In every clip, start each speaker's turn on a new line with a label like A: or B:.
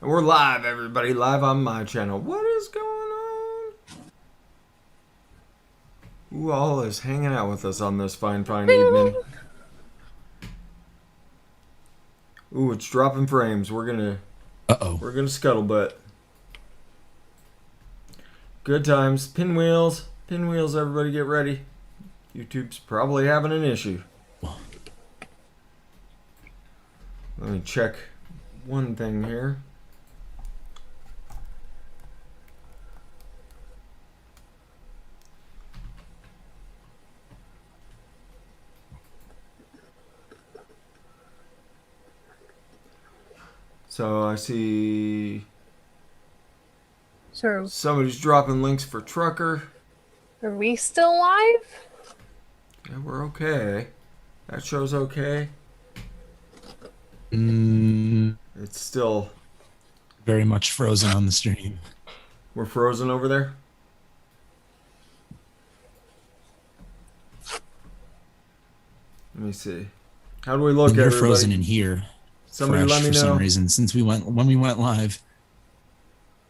A: We're live, everybody. Live on my channel. What is going on? Who all is hanging out with us on this fine evening? Ooh, it's dropping frames. We're gonna scuttlebutt. Good times. Pinwheels. Pinwheels, everybody get ready. YouTube's probably having an issue. Let me check one thing here. So I see somebody's dropping links for Trucker.
B: Are we still live?
A: Yeah, we're okay. That show's okay. It's still
C: very much frozen on the stream.
A: We're frozen over there? Let me see. How do we look,
C: You're
A: everybody?
C: frozen in here.
A: Somebody let me know.
C: For some reason, since when we went live.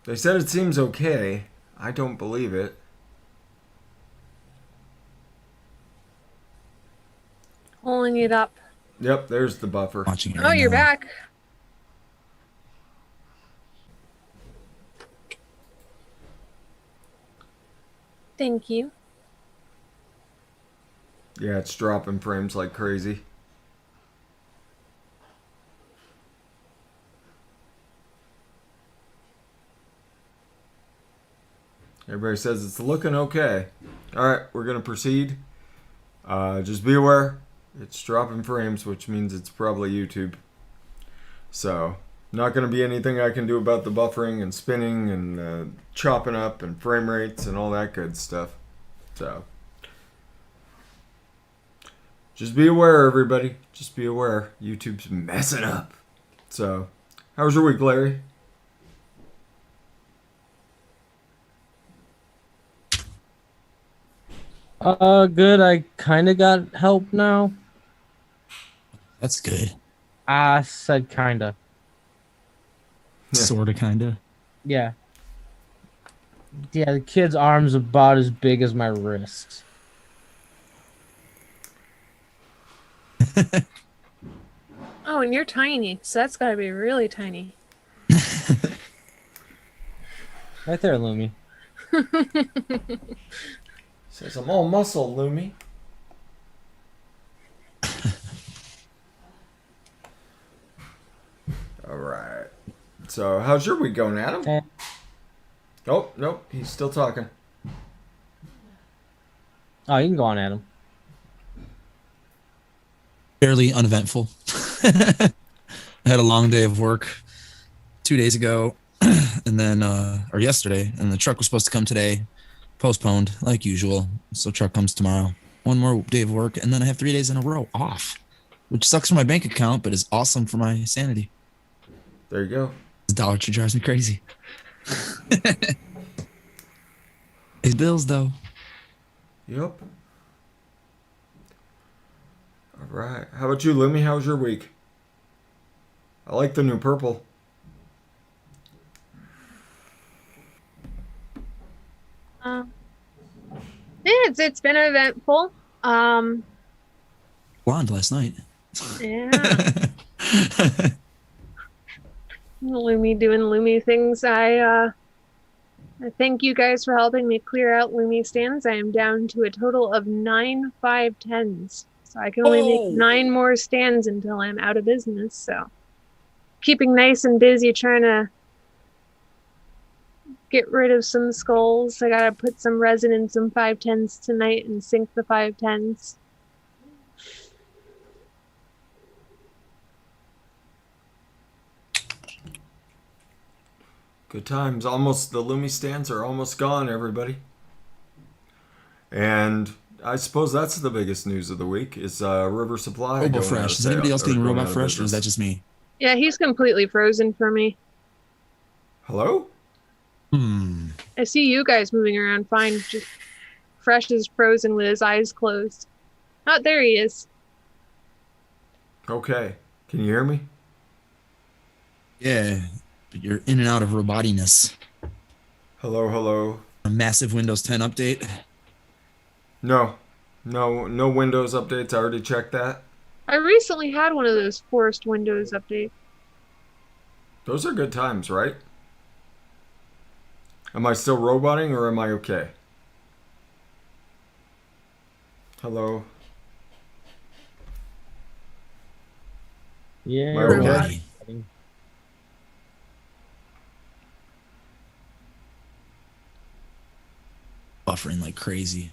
A: They said it seems okay. I don't believe it.
B: Pulling it up.
A: Yep, there's the buffer.
C: Watching it
B: right you're
C: now.
B: back. Thank you.
A: Yeah, it's dropping frames like crazy. Everybody says it's looking okay. Alright, we're going to proceed. Just be aware, it's dropping frames, which means it's probably YouTube. So, not going to be anything I can do about the buffering and spinning and chopping up and frame rates and all that good stuff. So, just be aware, everybody. Just be aware. YouTube's messing up. So, how was your week, Larry?
D: Good. I kind of got help now.
C: That's good.
D: I said kinda.
A: Yeah.
C: Sorta, kinda.
D: Yeah. Yeah, the kid's arm's about as big as my wrist.
B: Oh, and you're tiny, so that's gotta be really tiny.
D: Right there, Lumi.
A: Says I'm all muscle, Lumi. Alright. So, how's your week going, Adam? Oh, nope. He's still talking.
D: Oh, you can go on, Adam.
C: Fairly uneventful. I had a long day of work 2 days ago, and then, or yesterday, and the truck was supposed to come today. Postponed, like usual. So truck comes tomorrow. One more day of work, and then I have 3 days in a row off, which sucks for my bank account, but is awesome for my sanity.
A: There you go.
C: The Dollar Tree drives me crazy. These bills, though.
A: Yep. Alright. How about you, Lumi? How was your week? I like the new purple.
B: It's been eventful.
C: Blonde last night.
B: Yeah. Lumi doing Lumi things. I thank you guys for helping me clear out Lumi stands. I am down to a total of 9 510s. So I can only make 9 more stands until I'm out of business. So keeping nice and busy trying to get rid of some skulls. I gotta put some resin in some 510s tonight and sink the 510s.
A: Good times. Almost, the Lumi stands are almost gone, everybody. And I suppose that's the biggest news of the week is River Supply.
C: Robo Fresh. Is anybody else getting Robot Fresh, or is that just me?
B: Yeah, he's completely frozen for me.
A: Hello?
B: I see you guys moving around fine. Just Fresh is frozen with his eyes closed. Oh, there he is.
A: Okay. Can you hear me?
C: Yeah. but you're in and out of robotiness.
A: Hello, hello.
C: A massive Windows 10 update.
A: No Windows updates. I already checked that.
B: I recently had one of those forced Windows updates.
A: Those are good times, right? Am I still roboting or am I okay? Hello.
D: Yeah,
A: Am I
D: you're
A: okay?
D: right.
C: Buffering like crazy.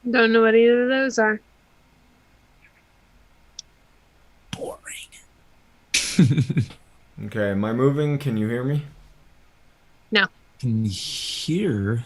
B: Don't know what either of those are.
C: Boring.
A: Okay, am I moving? Can you hear me?
B: No.
C: Can you hear?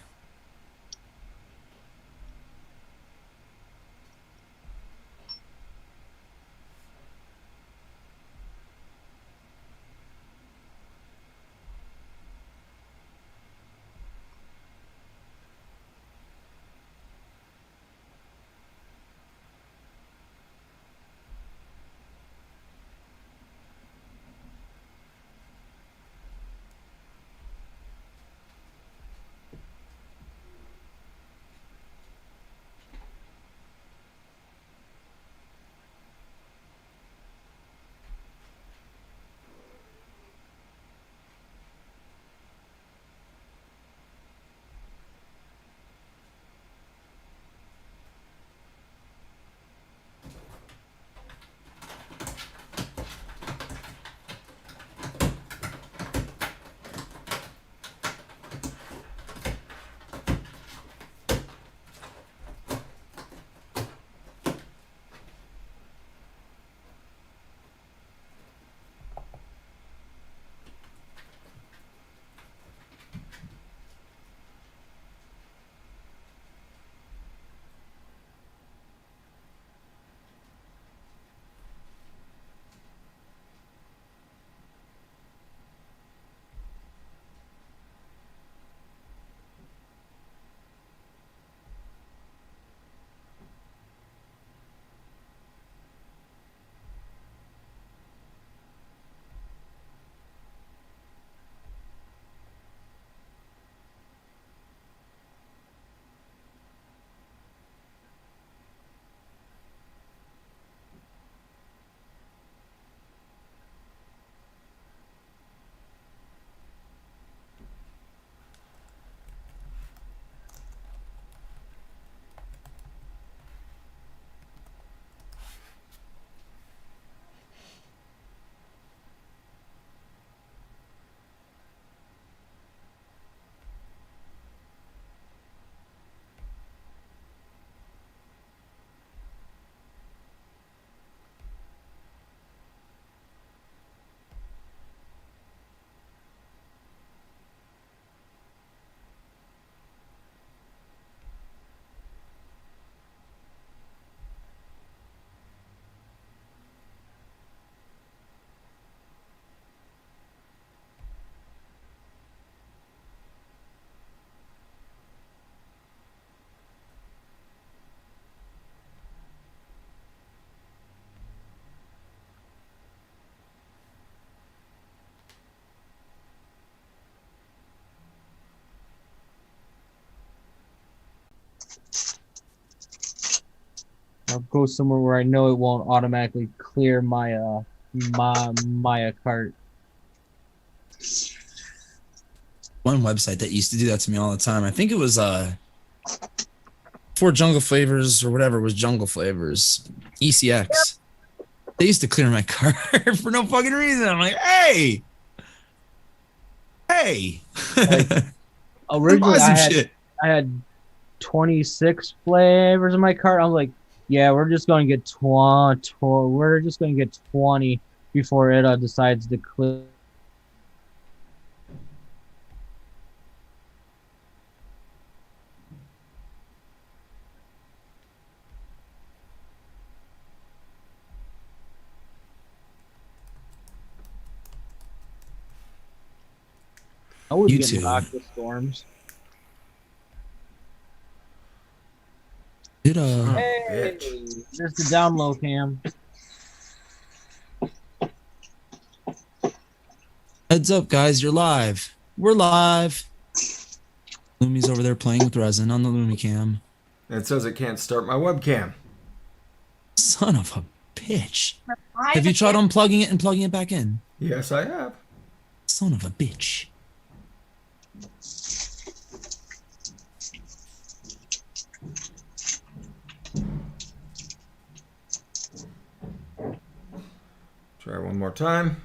D: I'll go somewhere where I know it won't automatically clear my Maya cart.
C: One website that used to do that to me all the time. I think it was for Jungle Flavors or whatever was Jungle Flavors. ECX. They used to clear my car for no fucking reason. I'm like, hey.
D: Like, originally,
C: Buy some shit.
D: I had 26 flavors in my cart. I'm like, yeah, we're just gonna get 20. We're just gonna get 20 before it decides to clear. I was
C: You
D: getting
C: too.
D: rocked with storms.
C: Did
D: Hey, there's the down low cam.
C: Heads up, guys, you're live. We're live. Lumi's over there playing with resin on the Lumi cam.
A: It says it can't start my webcam.
C: Son of a bitch. Have you tried unplugging it and plugging it back in?
A: Yes, I have.
C: Son of a bitch.
A: Try one more time.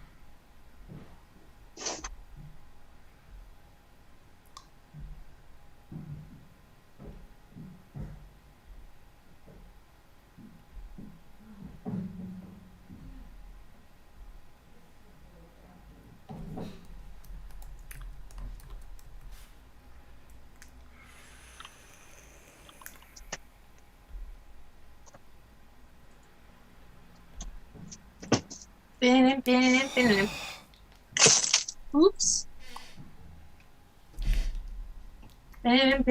B: Oops.
C: Started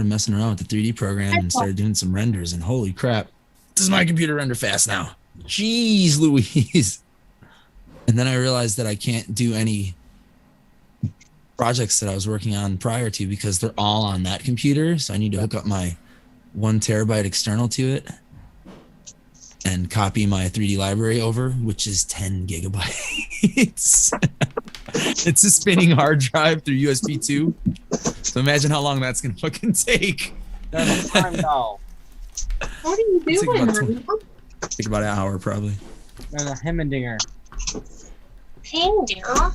C: messing around with the 3D program and started doing some renders, and holy crap, does my computer render fast now? Jeez Louise. And then I realized that I can't do any projects that I was working on prior to because they're all on that computer. So I need to hook up my 1 terabyte external to it and copy my 3D library over, which is 10 gigabytes. It's a spinning hard drive through USB 2. So imagine how long that's going to fucking take.
D: That's a time now.
B: What are you
C: Take
B: doing,
C: about
B: Marino?
C: Take about an hour probably.
D: There's a Hemmendinger.
B: Pingo.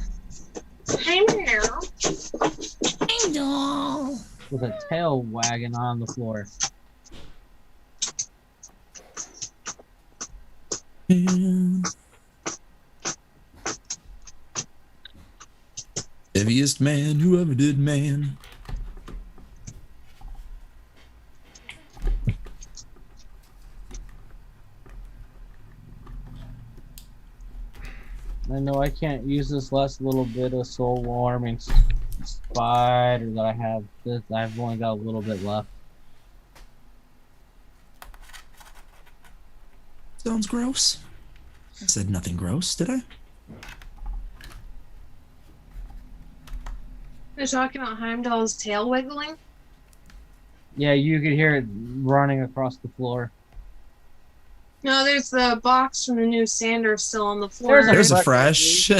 B: Pingo.
D: With a tail wagging on the floor.
C: Heaviest man who ever did man.
D: I know I can't use this last little bit of soul warming spider that I have. I've only got a little bit left.
C: Sounds gross. I said nothing gross, did I?
B: They're talking about Heimdall's tail wiggling.
D: Yeah, you could hear it running across the floor.
B: No, there's the box from the new sander still on the floor.
C: There's a fresh.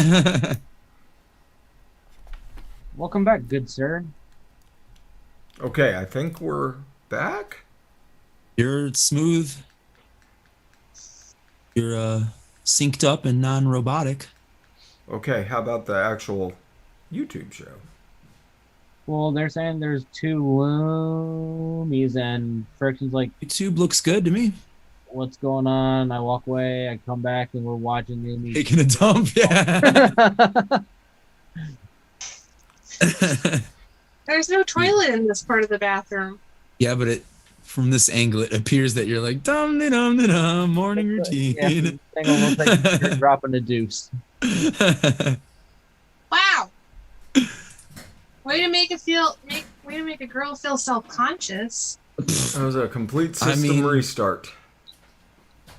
D: Welcome back, good sir.
A: Okay, I think we're back.
C: You're smooth. You're synced up and non-robotic.
A: Okay, how about the actual YouTube show?
D: Well, they're saying there's 2 Loomies, and Friction's like,
C: YouTube looks good to me.
D: what's going on? I walk away, I come back, and we're watching Loomies.
C: Taking a dump, yeah.
B: There's no toilet in this part of the bathroom.
C: Yeah, but from this angle, it appears that you're like dum de dum de dum morning routine.
D: Yeah, thing almost like you're dropping a deuce.
B: Wow. Way to make a girl feel self-conscious.
A: That was a complete system restart.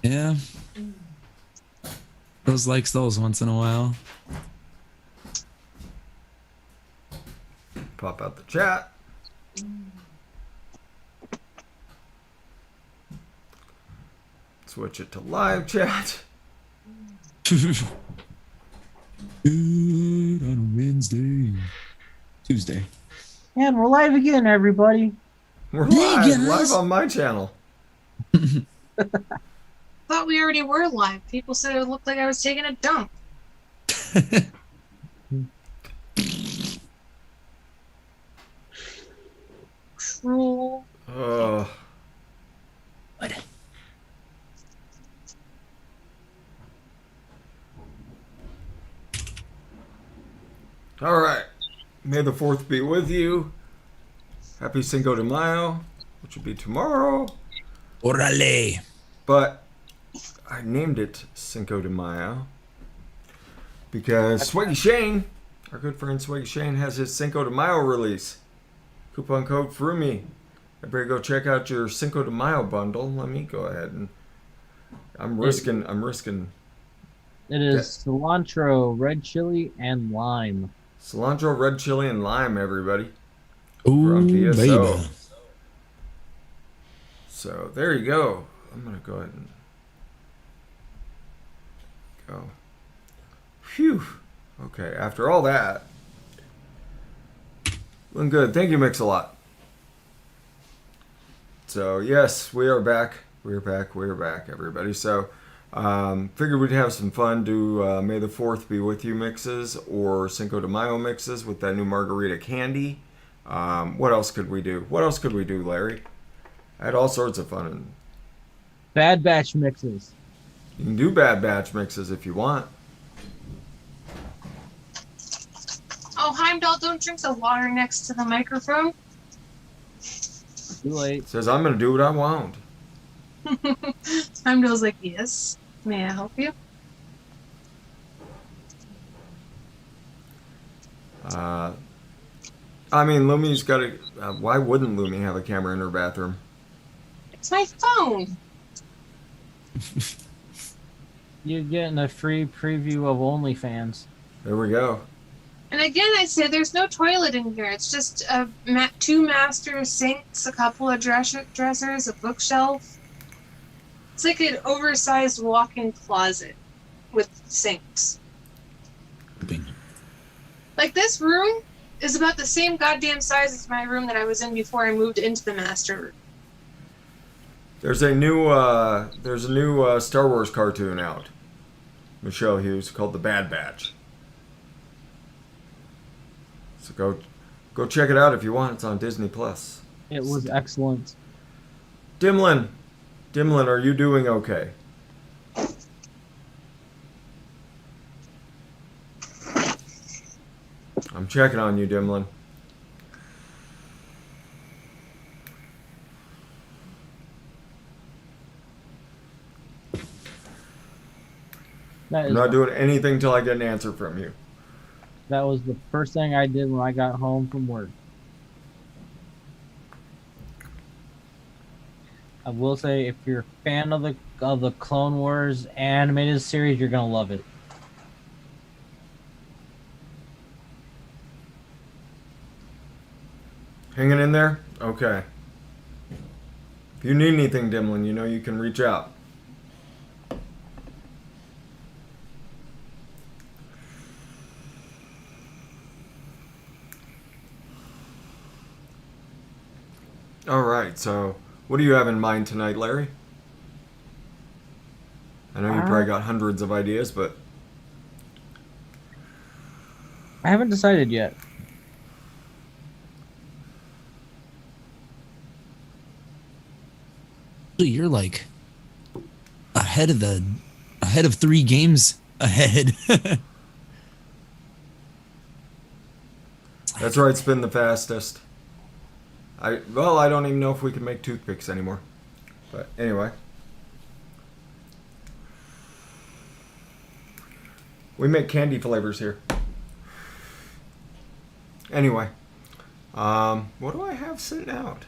C: Yeah. Those likes those once in a while.
A: Pop out the chat. Switch it to live chat.
C: Good on a Wednesday. Tuesday.
D: And we're live again, everybody.
A: We're
C: Hey,
A: live
C: guys.
A: on my channel.
B: Thought we already were live. People said it looked like I was taking a dump. Cruel.
A: Ugh.
C: What?
A: All right. May the 4th be with you. Happy Cinco de Mayo, which will be tomorrow.
C: Orale.
A: But I named it Cinco de Mayo because Swaggy Shane, our good friend Swaggy Shane, has his Cinco de Mayo release. Coupon code FRUMI. Everybody go check out your Cinco de Mayo bundle. Let me go ahead and I'm risking.
D: It is cilantro, red chili, and lime.
A: Cilantro, red chili, and lime, everybody.
C: Ooh,
A: From PSO.
C: baby.
A: So there you go. I'm gonna go ahead and go. Phew. Okay, after all that, doing good. Thank you, Mix-a-Lot. So yes, we are back. We're back, everybody. So figured we'd have some fun. Do May the 4th be with you mixes or Cinco de Mayo mixes with that new margarita candy. What else could we do? Larry? I had all sorts of fun. And
D: Bad Batch mixes.
A: you can do Bad Batch mixes if you want.
B: Oh, Heimdall, don't drink the water next to the microphone.
D: Too late.
A: It says I'm gonna do what I want.
B: Heimdall's like, yes. May I help you?
A: I mean, Lumi's got a. Why wouldn't Lumi have a camera in her bathroom?
B: It's my phone.
D: You're getting a free preview of OnlyFans.
A: There we go.
B: And again, I say there's no toilet in here. It's just two master sinks, a couple of dressers, a bookshelf. It's like an oversized walk-in closet with sinks. Like this room is about the same goddamn size as my room that I was in before I moved into the master room.
A: There's a new Star Wars cartoon out. Michelle Hughes called The Bad Batch. So go check it out if you want. It's on Disney Plus.
D: It was excellent.
A: Dimlin, are you doing okay? I'm checking on you, Dimlin. I'm not doing anything till I get an answer from you.
D: That was the first thing I did when I got home from work. I will say, if you're a fan of the Clone Wars animated series, you're gonna love it.
A: Hanging in there? Okay. If you need anything, Dimlin, you know you can reach out. All right, so what do you have in mind tonight, Larry? I know you probably got hundreds of ideas, but
D: I haven't decided yet.
C: You're like ahead of 3 games ahead.
A: that's right, spin the fastest. I don't even know if we can make toothpicks anymore. But anyway. We make candy flavors here. Anyway. What do I have sitting out?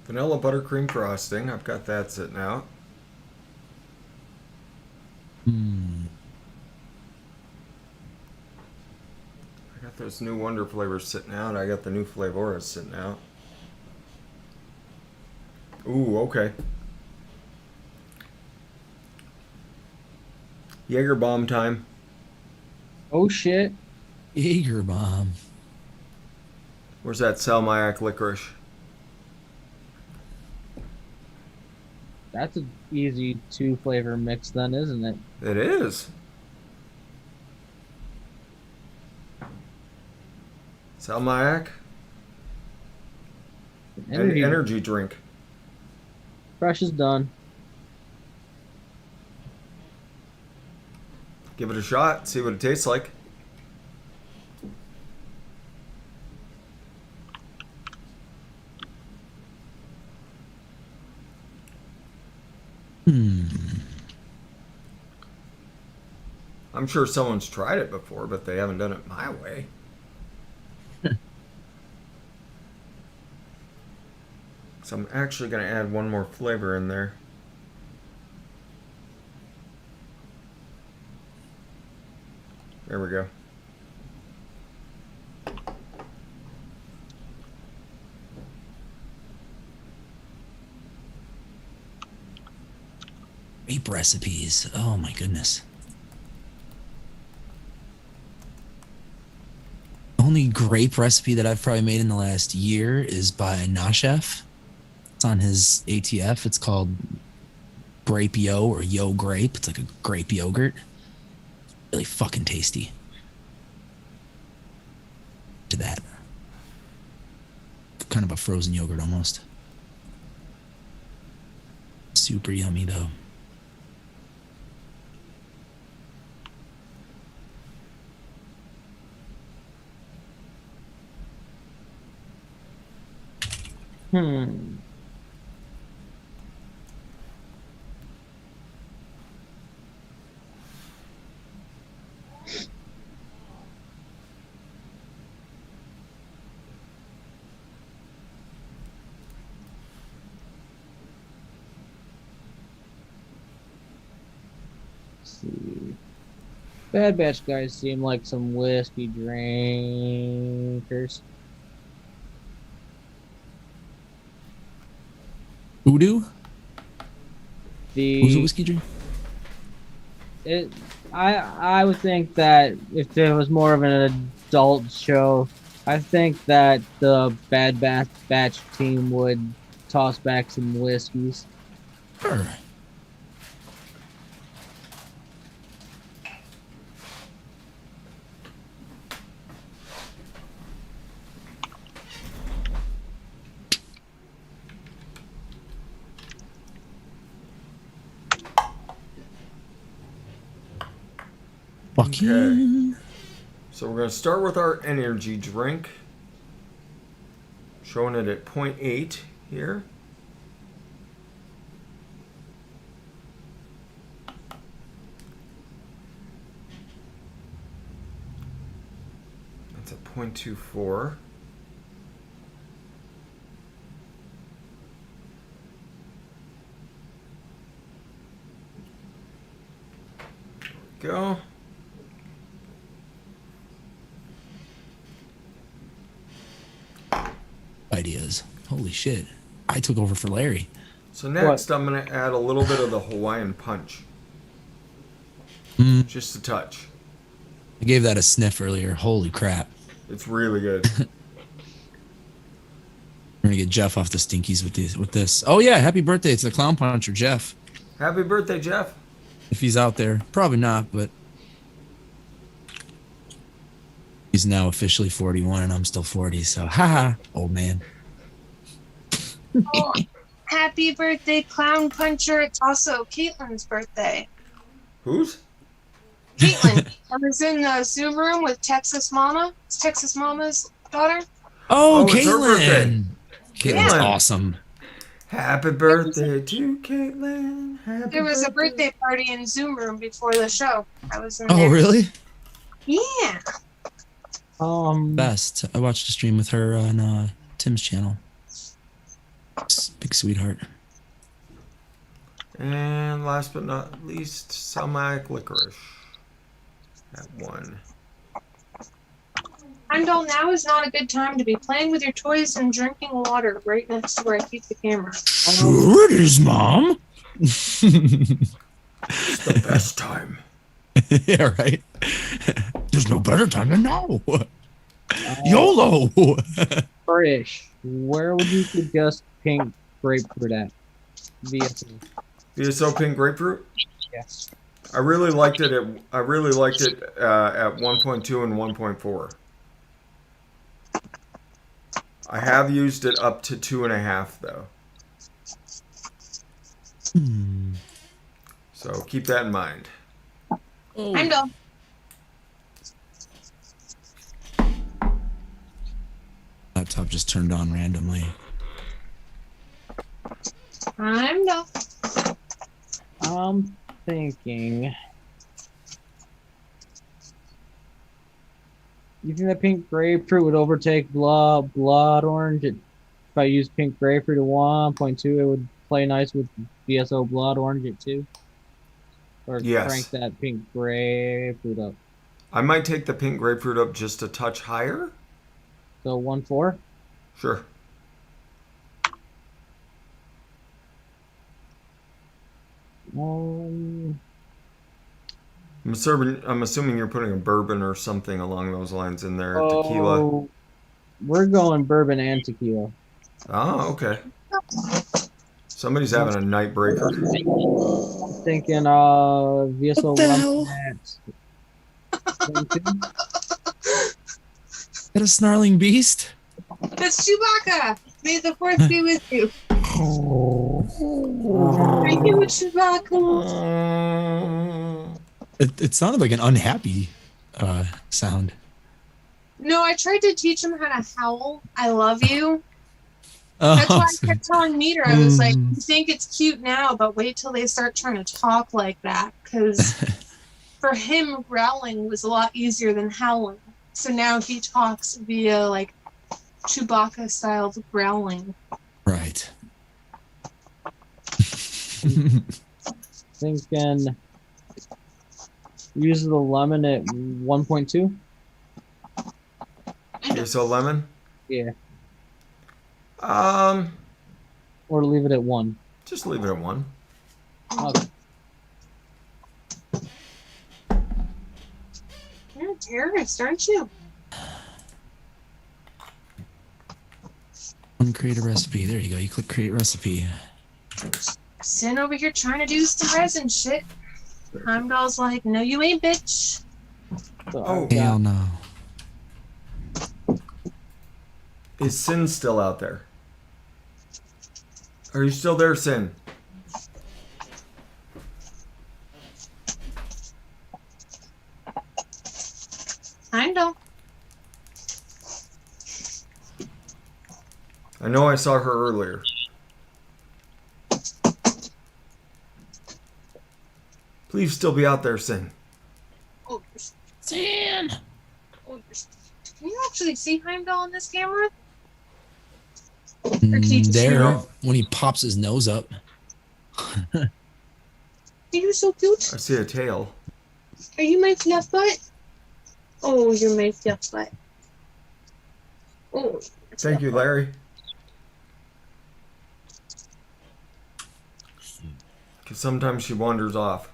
A: Vanilla buttercream frosting. I've got that sitting out. I got those new Wonder flavors sitting out. I got the new Flavoras sitting out. Ooh, okay. Jaeger bomb time.
D: Oh shit.
C: Jaeger bomb.
A: Where's that Salmiak licorice?
D: That's an easy 2-flavor mix then, isn't it?
A: It is. Salmiak. Energy drink.
D: Fresh is done.
A: Give it a shot. See what it tastes like. I'm sure someone's tried it before, but they haven't done it my way. So I'm actually going to add one more flavor in there. There we go.
C: Grape recipes. Oh my goodness. The only grape recipe that I've probably made in the last year is by Nashef. It's on his ATF. It's called Grape Yo or Yo Grape. It's like a grape yogurt. It's really fucking tasty. To that. Kind of a frozen yogurt almost. Super yummy though.
D: See. Bad Batch guys seem like some whiskey drinkers.
C: Voodoo? Who's a
D: The
C: whiskey drink?
D: I would think that if there was more of an adult show, I think that the Bad Batch team would toss back some whiskeys.
C: Sure.
A: Okay. So we're going to start with our energy drink. Showing it at 0.8 here. That's a 0.24. There we go.
C: Ideas. Holy shit. I took over for Larry.
A: So next I'm going to add a little bit of the Hawaiian punch. Just a touch.
C: I gave that a sniff earlier. Holy crap.
A: It's really good.
C: We're gonna get Jeff off the stinkies with this. Oh yeah, happy birthday to the clown puncher, Jeff.
A: Happy birthday, Jeff.
C: If he's out there. Probably not, but he's now officially 41 and I'm still 40, so haha, old man.
B: Oh, happy birthday, Clown Puncher. It's also Caitlin's birthday.
A: Whose?
B: Caitlin. I was in the Zoom room with Texas Mama. It's Texas Mama's daughter.
C: Oh,
A: it's her birthday.
C: Caitlin. Caitlin's
A: Yeah.
C: awesome.
A: Happy birthday to Caitlin. Happy
B: There was a birthday party in Zoom room before the show. I was in
C: Oh,
B: there.
C: really?
B: Yeah.
C: Best. I watched a stream with her on Tim's channel. Big sweetheart.
A: And last but not least, Salmac licorice. At 1.
B: Heimdall, now is not a good time to be playing with your toys and drinking water right next to where I keep the camera.
C: Sure it is, Mom.
A: It's the best time.
C: Yeah, right. There's no better time than now. YOLO.
D: British. Where would you suggest pink grapefruit at? VSO.
A: VSO pink grapefruit.
D: Yes.
A: I really liked it at 1.2 and 1.4. I have used it up to 2.5 though. So keep that in mind.
B: Heimdall.
C: Laptop just turned on randomly.
B: Heimdall.
D: I'm thinking. You think that pink grapefruit would overtake blood orange? If I use pink grapefruit at 1.2, it would play nice with VSO blood orange at 2? Or crank
A: Yes.
D: that pink grapefruit up.
A: I might take the pink grapefruit up just a touch higher.
D: So 1.4?
A: Sure. I'm assuming you're putting a bourbon or something along those lines in there. Tequila.
D: Oh, we're going bourbon and tequila.
A: Oh, okay. Somebody's having a night breaker.
D: Thinking VSO
C: What the hell?
D: at 22?
C: Is that a snarling beast?
E: That's Chewbacca. May the force be with you. Thank you, Chewbacca.
C: It sounded like an unhappy sound.
E: No, I tried to teach him how to howl. I love you. That's why I kept telling Meter, I was like, you think it's cute now, but wait till they start trying to talk like that. Because for him, growling was a lot easier than howling. So now he talks via like Chewbacca-styled growling.
C: Right.
D: Thinking use the lemon at 1.2?
A: So lemon?
D: Yeah.
A: Or
D: leave it at 1.
A: Just leave it at 1.
D: Okay.
E: You're a terrorist, aren't you?
C: Create a recipe. There you go. You click create recipe.
E: Sitting over here trying to do some resin shit. Heimdall's like, no, you ain't, bitch.
D: So
A: Oh.
C: Hell no.
A: Is Sin still out there? Are you still there, Sin?
E: Heimdall.
A: I know I saw her earlier. Please still be out there, Sin.
E: Oh,
C: Sin.
E: can you actually see Heimdall in this camera?
C: There, when he pops his nose up.
E: You're so cute.
A: I see a tail.
E: Are you my fluff butt? Oh, you're my fluff butt. Oh,
A: Thank you, Larry. Because sometimes she wanders off.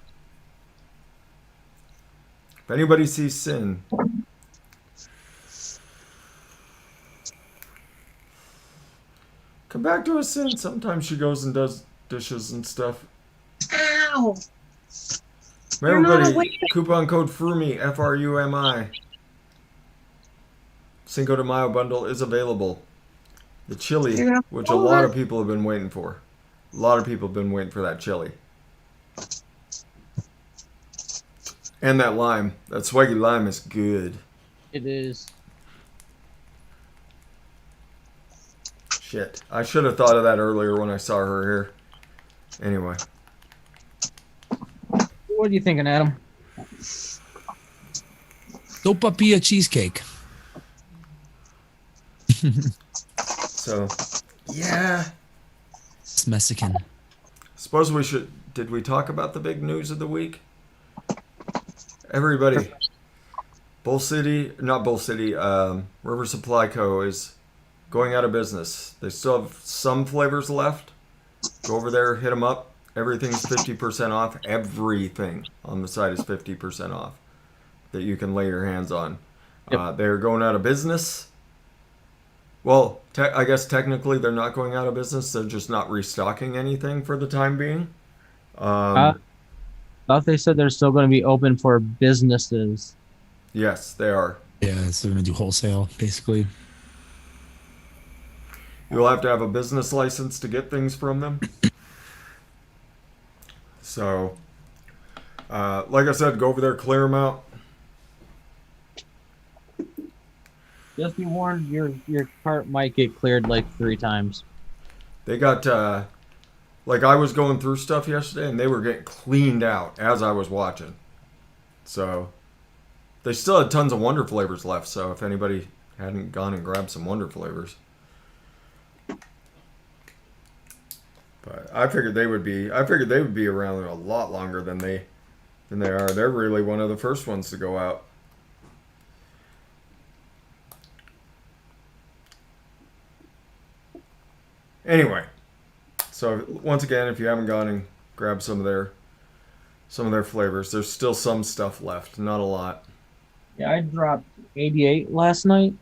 A: If anybody sees Sin, come back to us, Sin. Sometimes she goes and does dishes and stuff.
E: Ow!
A: Remember,
E: You're not
A: everybody,
E: awake.
A: coupon code FRUMI, F-R-U-M-I. Cinco de Mayo bundle is available. The chili,
E: You're gonna
A: which a
E: fall
A: lot
E: over.
A: of people have been waiting for. A lot of people have been waiting for that chili. And that lime. That swaggy lime is good.
D: it is.
A: Shit. I should have thought of that earlier when I saw her here. Anyway.
D: What are you thinking, Adam?
C: Sopapilla Cheesecake.
A: So, yeah.
C: It's Mexican.
A: Suppose we should... Did we talk about the big news of the week? Everybody. Bull City... Not Bull City. River Supply Co. is going out of business. They still have some flavors left. Go over there, hit them up. Everything's 50% off. Everything on the site is 50% off that you can lay your hands on.
D: Yep.
A: They're going out of business. Well, I guess technically they're not going out of business. They're just not restocking anything for the time being.
D: Thought they said they're still going to be open for businesses.
A: Yes, they are.
C: Yeah, so they're gonna do wholesale, basically.
A: You'll have to have a business license to get things from them. So, like I said, go over there, clear them out.
D: Just be warned, your cart might get cleared like 3 times.
A: They got Like, I was going through stuff yesterday, and they were getting cleaned out as I was watching. So, they still had tons of Wonder Flavors left, so if anybody hadn't gone and grabbed some Wonder Flavors. But I figured they would be around a lot longer than they are. They're really one of the first ones to go out. Anyway, so once again, if you haven't gone and grabbed some of their flavors, there's still some stuff left, not a lot.
D: Yeah, I dropped 88 last night.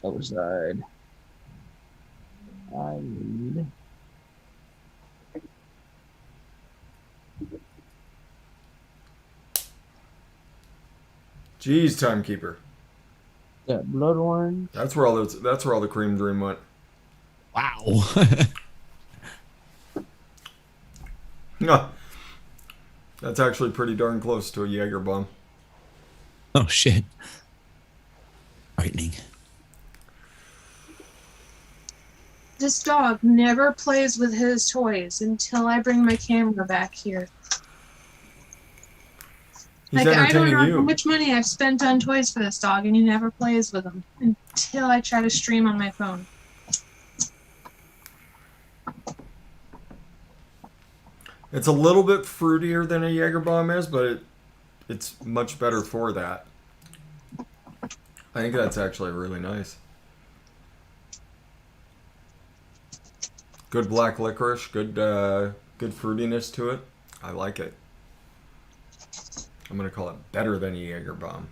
D: Other side. I need.
A: Jeez, Timekeeper.
D: That blood orange.
A: That's where all the Cream Dream went.
C: Wow.
A: No. That's actually pretty darn close to a Jaeger bomb.
C: Oh shit. Frightening.
E: This dog never plays with his toys until I bring my camera back here.
A: He's
E: Like, I don't
A: entertaining
E: know
A: you.
E: how much money I've spent on toys for this dog, and he never plays with them until I try to stream on my phone.
A: It's a little bit fruitier than a Jaeger bomb is, but it's much better for that. I think that's actually really nice. Good black licorice, good fruitiness to it. I like it. I'm gonna call it better than a Jaeger bomb.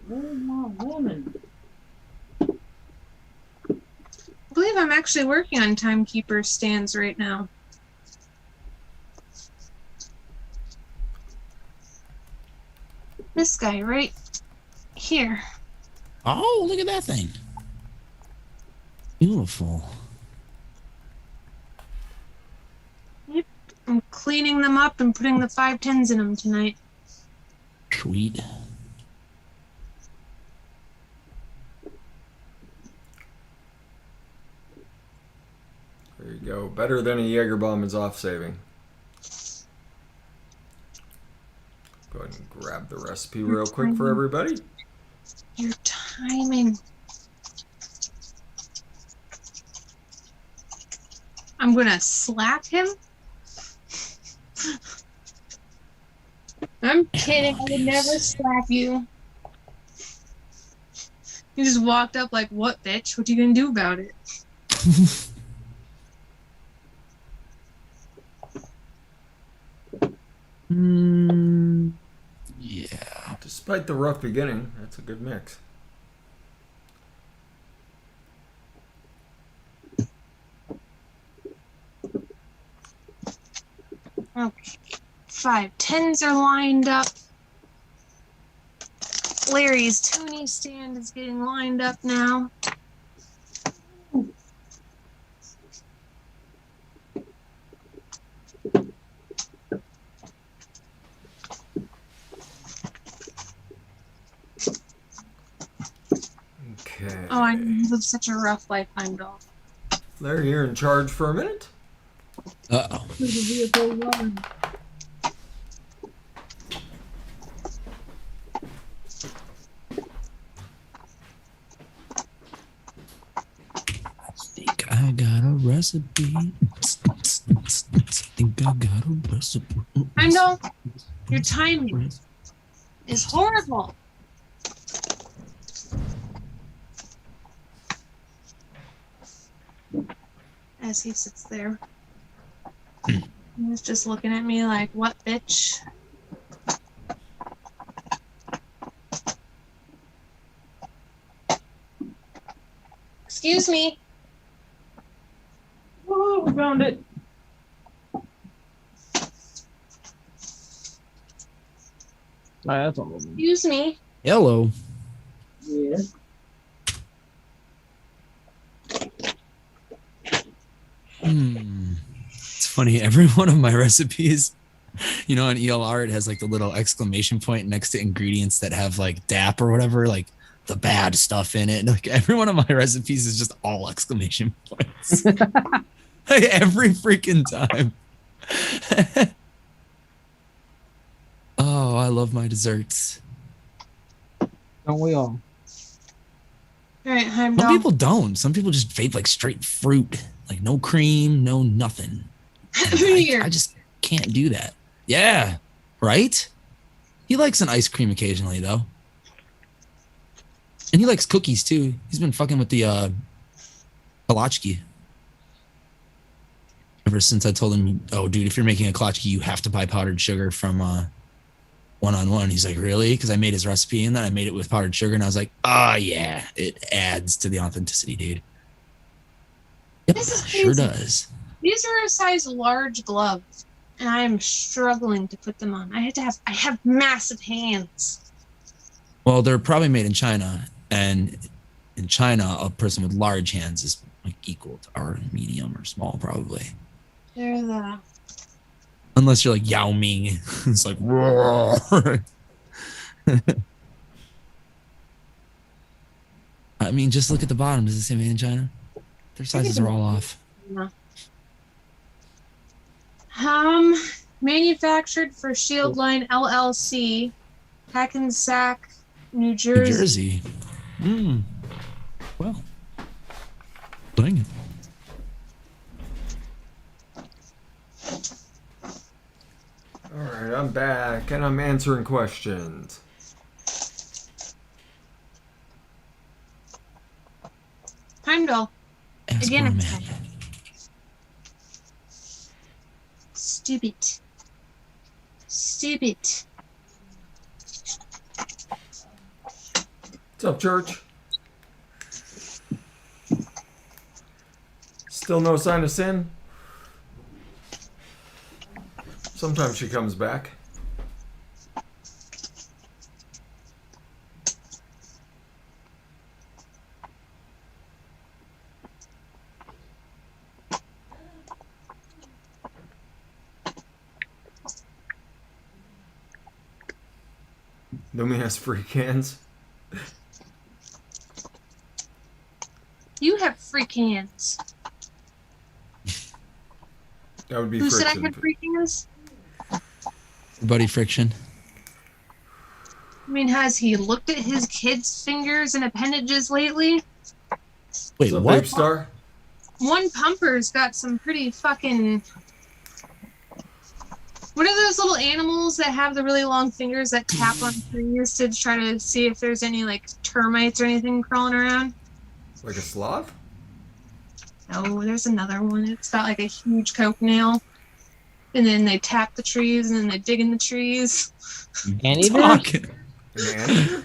D: Where's my woman?
E: I believe I'm actually working on Timekeeper stands right now. This guy right here.
C: Oh, look at that thing. Beautiful.
E: Yep. I'm cleaning them up and putting the 510s in them tonight.
C: Sweet.
A: There you go. Better than a Jaeger bomb is off saving. Go ahead and grab the recipe real quick for everybody.
E: Your timing. I'm gonna slap him. I'm kidding. I would never slap you. You just walked up like, what, bitch? What are you gonna do about it?
C: Yeah.
A: Despite the rough beginning, that's a good mix.
E: Okay. 510s are lined up. Larry's Toonie stand is getting lined up now.
A: Okay.
E: Oh, I live such a rough life, I'm dog.
A: Larry, you're in charge for a minute.
C: Uh-oh. I think I got a recipe. I think I got a recipe.
E: Heimdall, your timing is horrible. As he sits there. He's just looking at me like, what, bitch? Excuse me.
D: Oh, we found it. That's all of them.
E: Excuse me.
C: Hello.
D: Yeah.
C: It's funny. Every one of my recipes, you know, on ELR, it has like the little exclamation point next to ingredients that have like DAP or whatever, like the bad stuff in it. Like every one of my recipes is just all exclamation points. Like every freaking time. Oh, I love my desserts.
D: Don't we all?
E: All right, I'm
C: Some
E: done.
C: people don't. Some people just vape like straight fruit, like no cream, no nothing. I just can't do that. Yeah, right? He likes an ice cream occasionally, though. And he likes cookies, too. He's been fucking with the Palachki. Ever since I told him, oh, dude, if you're making a Kalachki, you have to buy powdered sugar from One-on-One. He's like, really? Because I made his recipe, and then I made it with powdered sugar, and I was like, oh, yeah, it adds to the authenticity, dude. Yep,
E: This is
C: sure
E: crazy.
C: does.
E: These are a size large gloves, and I am struggling to put them on. I have massive hands.
C: Well, they're probably made in China, and in China, a person with large hands is like equal to our medium or small, probably.
E: They're the
C: Unless you're like Yao Ming. It's like, roar. I mean, just look at the bottom. Does it say made in China? Their sizes are all off.
E: Manufactured for Shield Line LLC, Hackensack, New
C: New
E: Jersey.
C: Jersey. Well, dang it.
A: All right, I'm back and I'm answering questions.
E: Heimdall.
C: Ask
E: Again,
C: for a
E: it's
C: man.
E: Stupid. Stupid.
A: What's up, church? Still no sign of sin? Sometimes she comes back. Lumi has free cans.
E: You have freak hands.
A: That would be
E: Who said I
A: friction.
E: had freak hands?
C: Buddy Friction.
E: I mean, has he looked at his kids' fingers and appendages lately?
C: Wait,
A: What's up,
C: what?
A: Babe Star?
E: One pumper's got some pretty fucking... What are those little animals that have the really long fingers that tap on trees to try to see if there's any, like, termites or anything crawling around?
A: Like a sloth?
E: Oh, there's another one. It's got, like, a huge coke nail. And then they tap the trees, and then they dig in the trees.
D: Anteater?
C: Talk.
A: An anteater?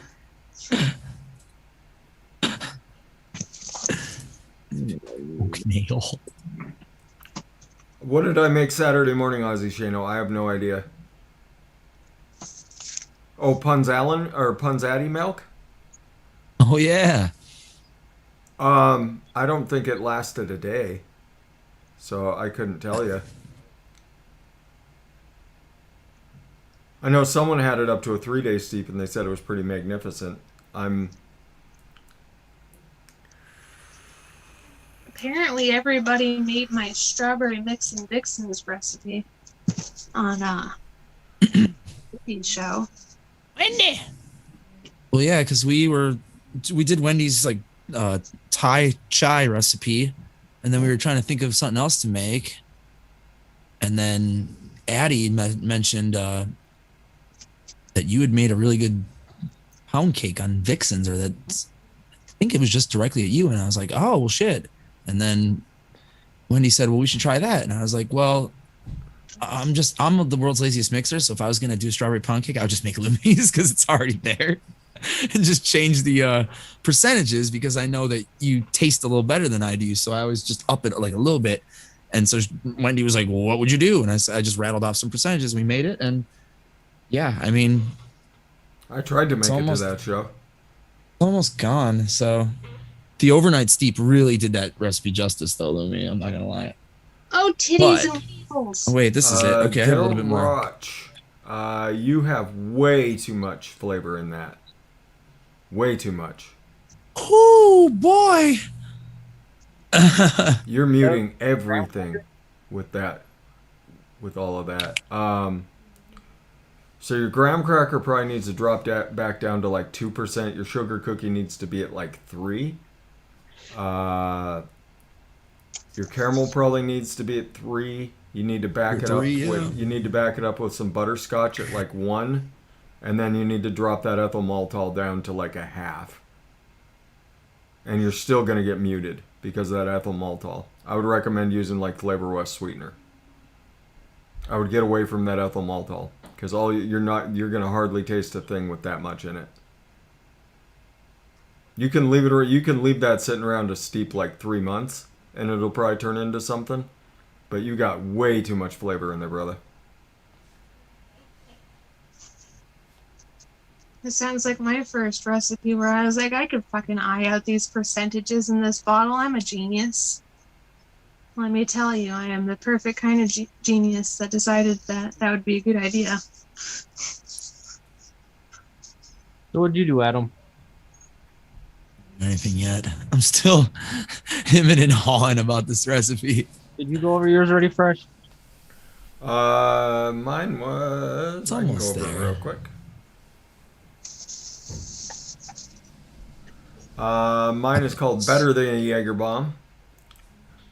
C: Nail.
A: What did I make Saturday morning, Ozzy Shano? I have no idea. Oh, Punzatti milk?
C: Oh yeah.
A: I don't think it lasted a day, so I couldn't tell you. I know someone had it up to a 3-day steep, and they said it was pretty magnificent.
E: Apparently, everybody made my strawberry mix and Dixon's recipe on Wendy's show. Wendy.
C: Well, yeah, because we did Wendy's like Thai chai recipe, and then we were trying to think of something else to make, and then Addie mentioned that you had made a really good pound cake on Vixen's, or that I think it was just directly at you, and I was like, oh well, shit. And then Wendy said, well, we should try that, and I was like, well, I'm the world's laziest mixer, so if I was gonna do a strawberry pound cake, I would just make Lumi's because it's already there. And just change the percentages, because I know that you taste a little better than I do. So I always just up it like a little bit. And so Wendy was like, well, what would you do? And I just rattled off some percentages. We made it. And yeah, I mean,
A: I tried to make it to that show.
C: Almost gone. So the overnight steep really did that recipe justice, though, Lumi. I'm not going to lie.
E: Oh, titties and nipples.
C: Oh, wait, this is it. Okay, I have a little bit more.
A: Roch, you have way too much flavor in that. Way too much.
C: Oh boy!
A: You're muting everything with that, with all of that. So your graham cracker probably needs to drop back down to like 2%. Your sugar cookie needs to be at like 3. Your caramel probably needs to be at 3. You need to back it up with. You need to back it up with some butterscotch at like 1, and then you need to drop that ethyl maltol down to like a half. And you're still gonna get muted because of that ethyl maltol. I would recommend using like Flavor West sweetener. I would get away from that ethyl maltol because you're gonna hardly taste a thing with that much in it. You can leave it, or you can leave that sitting around to steep like 3 months, and it'll probably turn into something. But you got way too much flavor in there, brother.
E: It sounds like my first recipe where I was like, I could fucking eye out these percentages in this bottle. I'm a genius. Let me tell you, I am the perfect kind of genius that decided that that would be a good idea.
D: So what'd you do, Adam?
C: Anything yet? I'm still hemming and hawing about this recipe.
D: Did you go over yours already, Fresh?
A: Mine was.
C: It's
A: I can go
C: almost
A: over it
C: there.
A: real quick. Mine is called Better Than a Jaeger Bomb.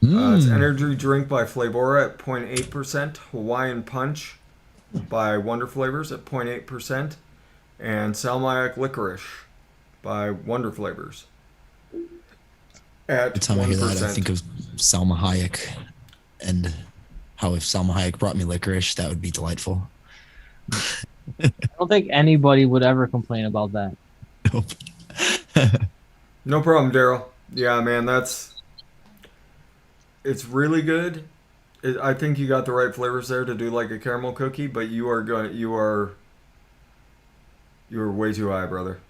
A: It's energy drink by Flavora at 0.8%, Hawaiian Punch by Wonder Flavors at 0.8%, and Salmiak Licorice by Wonder Flavors at
C: Every time
A: 1%.
C: I hear that, I think of Salma Hayek and how if Salma Hayek brought me licorice, that would be delightful.
D: I don't think anybody would ever complain about that.
C: Nope.
A: No problem, Daryl. Yeah, man, it's really good. I think you got the right flavors there to do like a caramel cookie, but you're way too high, brother.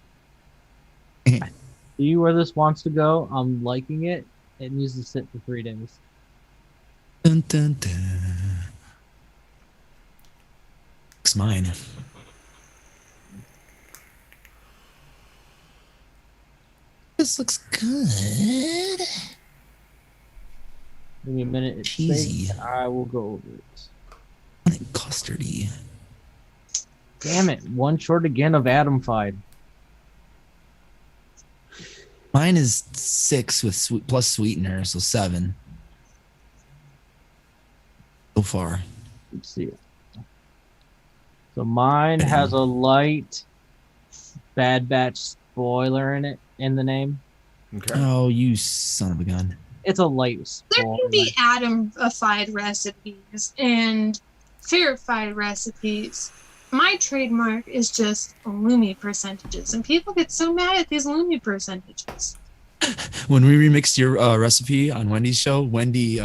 D: See where this wants to go? I'm liking it. It needs to sit for 3 days.
C: Dun, dun, dun. It's mine. This looks good.
D: Give me a minute. It's
C: Cheesy.
D: safe. I will go over it.
C: And custardy.
D: Damn it. One short again of Adamfied.
C: Mine is 6 with plus sweetener, so 7. So far.
D: Let's see it. So mine has a light Bad Batch spoiler in it, in the name.
A: Okay.
C: Oh, you son of a gun.
D: It's a light
E: There
D: spoiler.
E: can be Adamified recipes and verified recipes. My trademark is just Lumi percentages, and people get so mad at these Lumi percentages.
C: When we remixed your recipe on Wendy's show, Wendy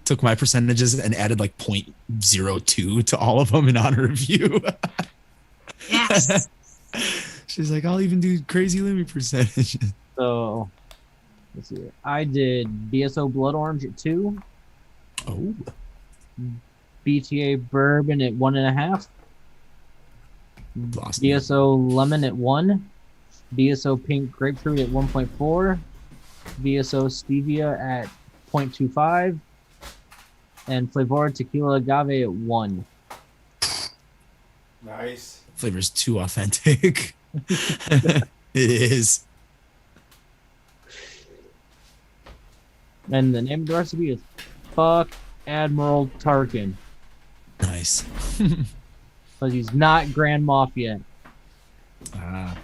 C: took my percentages and added like 0.02 to all of them in honor of you.
E: Yes.
C: She's like, I'll even do crazy Lumi percentages.
D: So, let's see. I did BSO Blood Orange at 2.
C: Oh.
D: BTA Bourbon at 1.5.
C: Lost me.
D: BSO Lemon at 1. BSO Pink Grapefruit at 1.4. BSO Stevia at 0.25. And Flavor Tequila Agave at 1.
A: Nice.
C: Flavor's too authentic. It is.
D: And the name of the recipe is Fuck Admiral Tarkin.
C: Nice.
D: Because he's not Grand Moff yet.
C: Ah.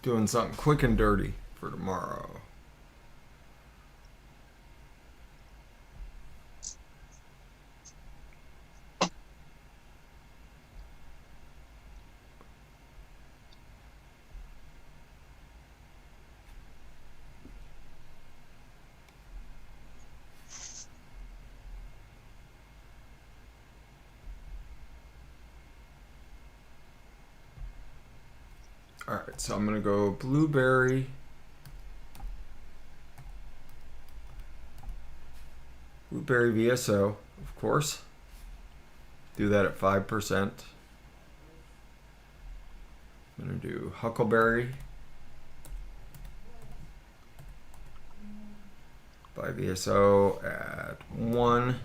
A: Doing something quick and dirty for tomorrow. All right, so I'm gonna go blueberry. Blueberry VSO, of course. Do that at 5%. I'm gonna do Huckleberry by VSO at 1.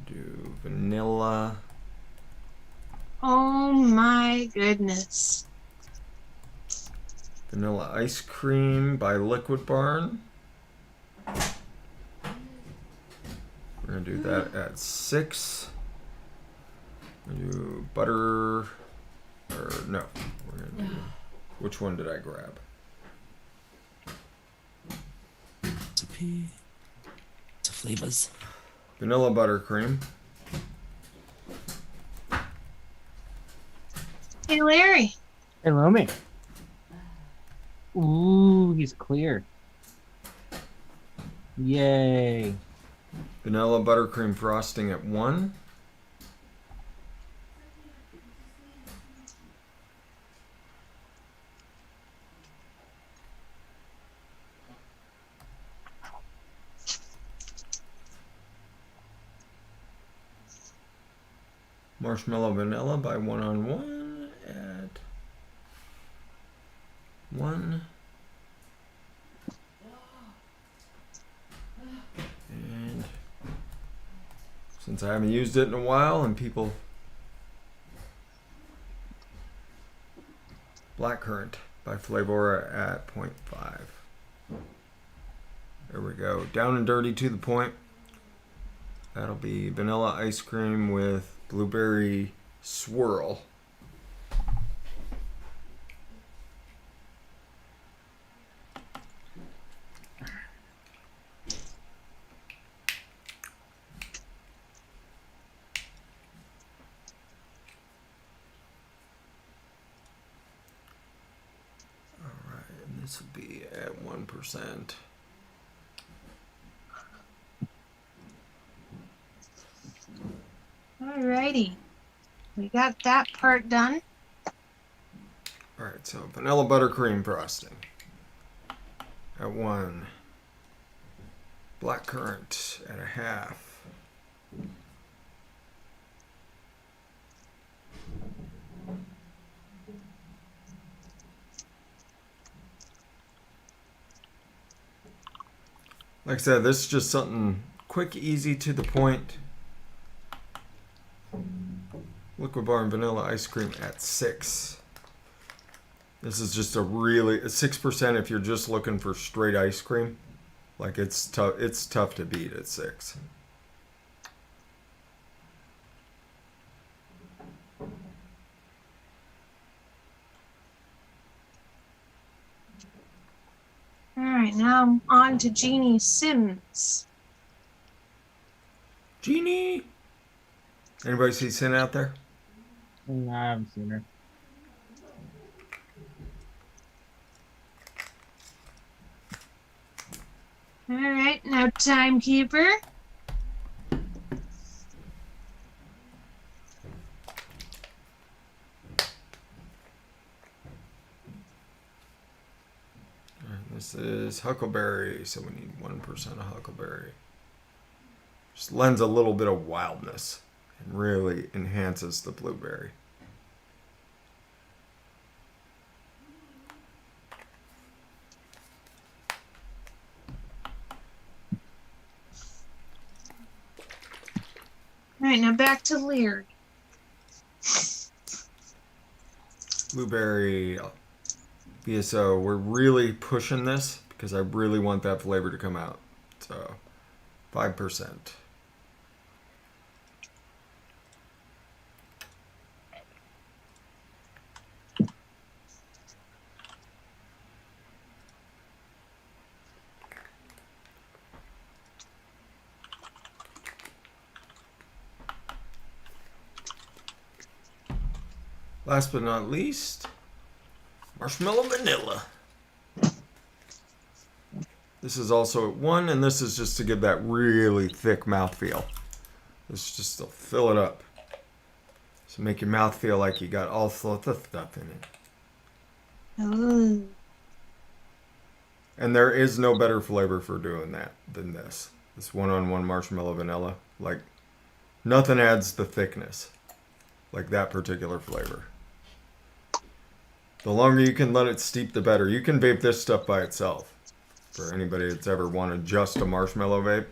A: Do vanilla.
E: Oh my goodness.
A: Vanilla ice cream by Liquid Barn. We're gonna do that at 6. We're gonna do butter, or no, we're gonna do, which one did I grab?
C: Recipe. It's flavors.
A: Vanilla buttercream.
E: Hey, Larry.
D: Hey, Lumi. Ooh, he's clear. Yay.
A: Vanilla buttercream frosting at 1. Marshmallow Manila by 1-on-1 at 1. And since I haven't used it in a while and people, Blackcurrant by Flavora at 0.5. There we go. Down and dirty to the point. That'll be vanilla ice cream with blueberry swirl. Alright, and this will be at 1%.
E: Alrighty. We got that part done.
A: Alright, so vanilla buttercream frosting at 1. Blackcurrant at 1/2. Like I said, this is just something quick, easy, to the point. Liquid Bar and vanilla ice cream at 6. This is just a 6% if you're just looking for straight ice cream. Like it's tough. It's tough to beat at 6.
E: Alright, now I'm on to Jeannie Sims.
A: Genie. Anybody see Sin out there?
D: I haven't seen her.
E: Alright, now Timekeeper.
A: This is Huckleberry, so we need 1% of Huckleberry. Just lends a little bit of wildness and really enhances the blueberry.
E: Alright, now back to Leary.
A: Blueberry BSO, we're really pushing this because I really want that flavor to come out. So 5%. Last but not least, Marshmallow Manila. This is also at 1, and this is just to give that really thick mouthfeel. This is just to fill it up. So make your mouth feel like you got all sorts of stuff in it.
E: Oh.
A: And there is no better flavor for doing that than this. This one-on-one marshmallow vanilla. Like, nothing adds the thickness like that particular flavor. The longer you can let it steep, the better. You can vape this stuff by itself. For anybody that's ever wanted just a marshmallow vape,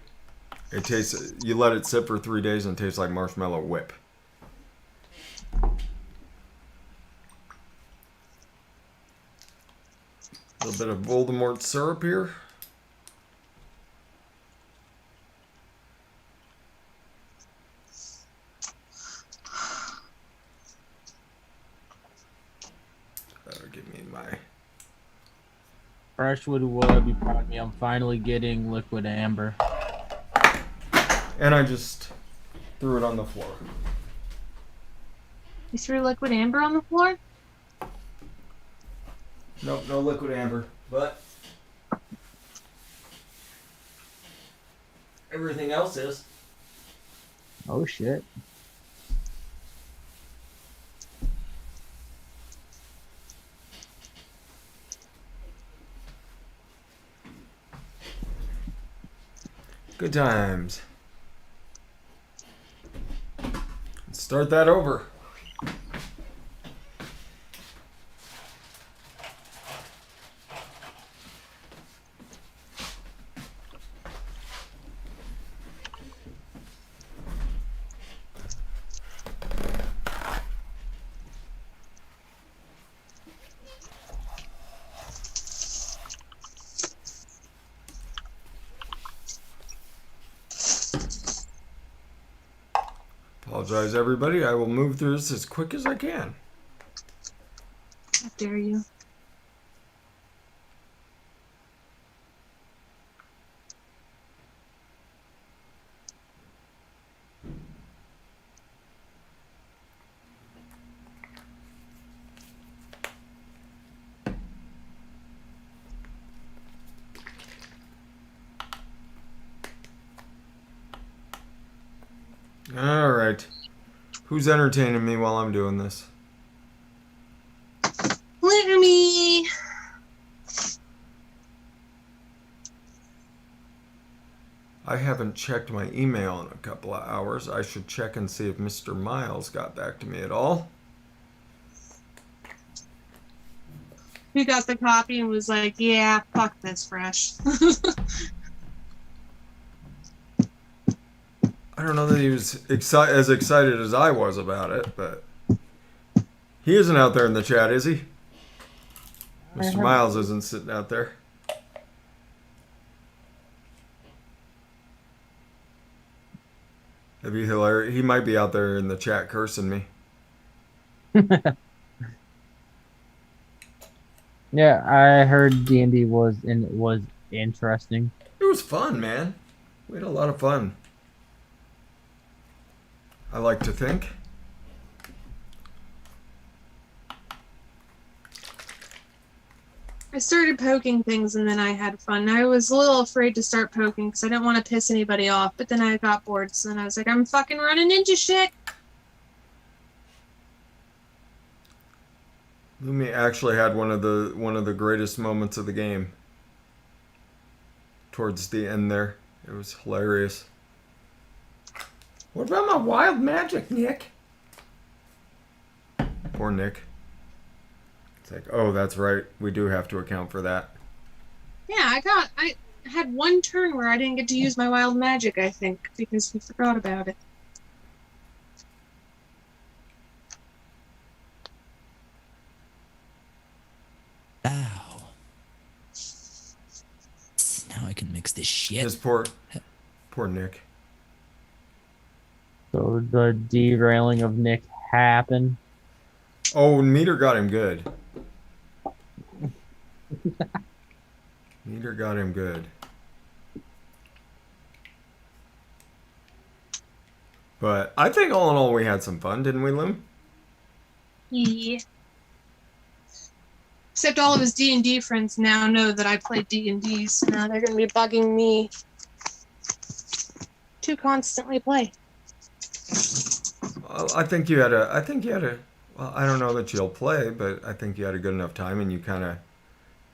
A: it tastes. You let it sit for 3 days and it tastes like marshmallow whip. A little bit of Voldemort syrup here. That'll give me my...
D: Freshwood will be proud of me. I'm finally getting liquid amber.
A: And I just threw it on the floor.
E: You threw liquid amber on the floor?
A: Nope, no liquid amber, but everything else is.
D: Oh shit.
A: Good times. Let's start that over. Apologize, everybody. I will move through this as quick as I can.
E: How dare you?
A: All right. Who's entertaining me while I'm doing this?
E: Lumi!
A: I haven't checked my email in a couple of hours. I should check and see if Mr. Miles got back to me at all.
E: He got the copy and was like, yeah, fuck this Fresh.
A: I don't know that he was as excited as I was about it, but he isn't out there in the chat, is he? Mr. Miles isn't sitting out there. That'd be hilarious. He might be out there in the chat cursing me.
D: Yeah, I heard D&D was interesting.
A: It was fun, man. We had a lot of fun. I like to think.
E: I started poking things and then I had fun. I was a little afraid to start poking because I didn't want to piss anybody off, but then I got bored, so then I was like, I'm fucking running into shit.
A: Lumi actually had one of the greatest moments of the game. Towards the end there. It was hilarious. What about my wild magic, Nick? Poor Nick. It's like, oh, that's right. We do have to account for that.
E: Yeah, I had one turn where I didn't get to use my wild magic, I think, because we forgot about it.
C: Ow. Now I can mix this shit.
A: His poor Nick.
D: So the derailing of Nick happened.
A: Oh, Meter got him good. Meter got him good. But I think all in all we had some fun, didn't we, Loom?
E: Yeah. Except all of his D&D friends now know that I play D&D, so now they're going to be bugging me to constantly play.
A: Well, I think you had a. I think you had a. Well, I don't know that you'll play, but I think you had a good enough time, and you kind of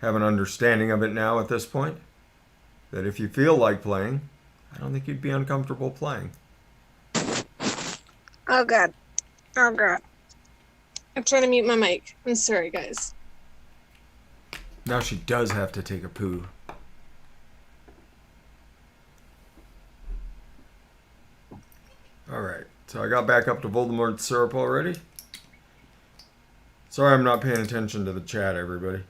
A: have an understanding of it now at this point. That if you feel like playing, I don't think you'd be uncomfortable playing.
E: Oh god. Oh god. I'm trying to mute my mic. I'm sorry, guys.
A: Now she does have to take a poo. All right. So I got back up to Voldemort's syrup already. Sorry, I'm not paying attention to the chat, everybody.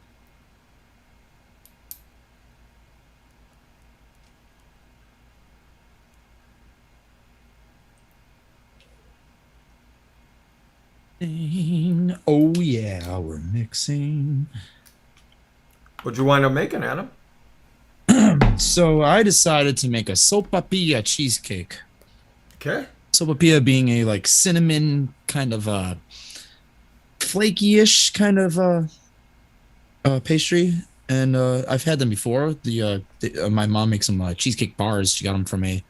C: Oh yeah, we're mixing.
A: What'd you wind up making, Adam?
C: So I decided to make a Sopapilla cheesecake.
A: Okay.
C: Sopapilla being a like cinnamon kind of flaky-ish kind of pastry, and I've had them before. My mom makes some cheesecake bars. She got them from I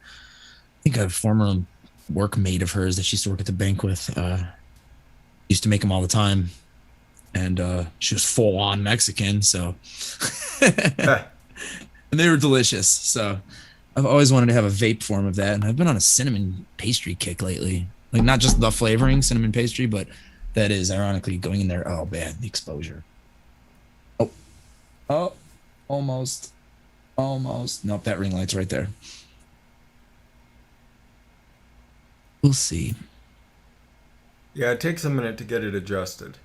C: think a former workmate of hers that she used to work at the bank with. Used to make them all the time, and she was full on Mexican, so and they were delicious. So I've always wanted to have a vape form of that, and I've been on a cinnamon pastry kick lately. Like not just the flavoring cinnamon pastry, but that is ironically going in there. Oh man, the exposure. Oh, almost. Nope, that ring light's right there. We'll see.
A: Yeah, it takes a minute to get it adjusted.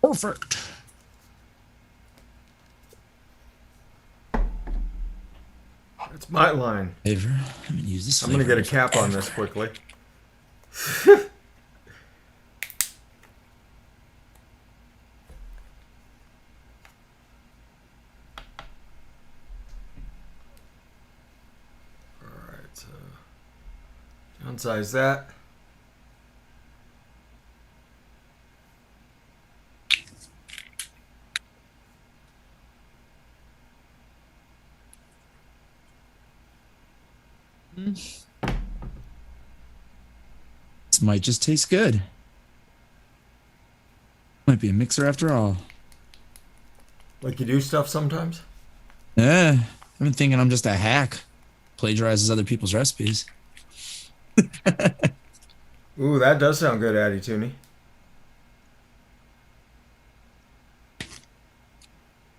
C: Perfect.
A: It's my line.
C: Flavor. I'm gonna use this.
A: I'm gonna get a cap on this quickly. Alright, so downsize that.
C: This might just taste good. Might be a mixer after all.
A: Like you do stuff sometimes?
C: Yeah, I've been thinking I'm just a hack. Plagiarizes other people's recipes.
A: Ooh, that does sound good, Addy Tooney.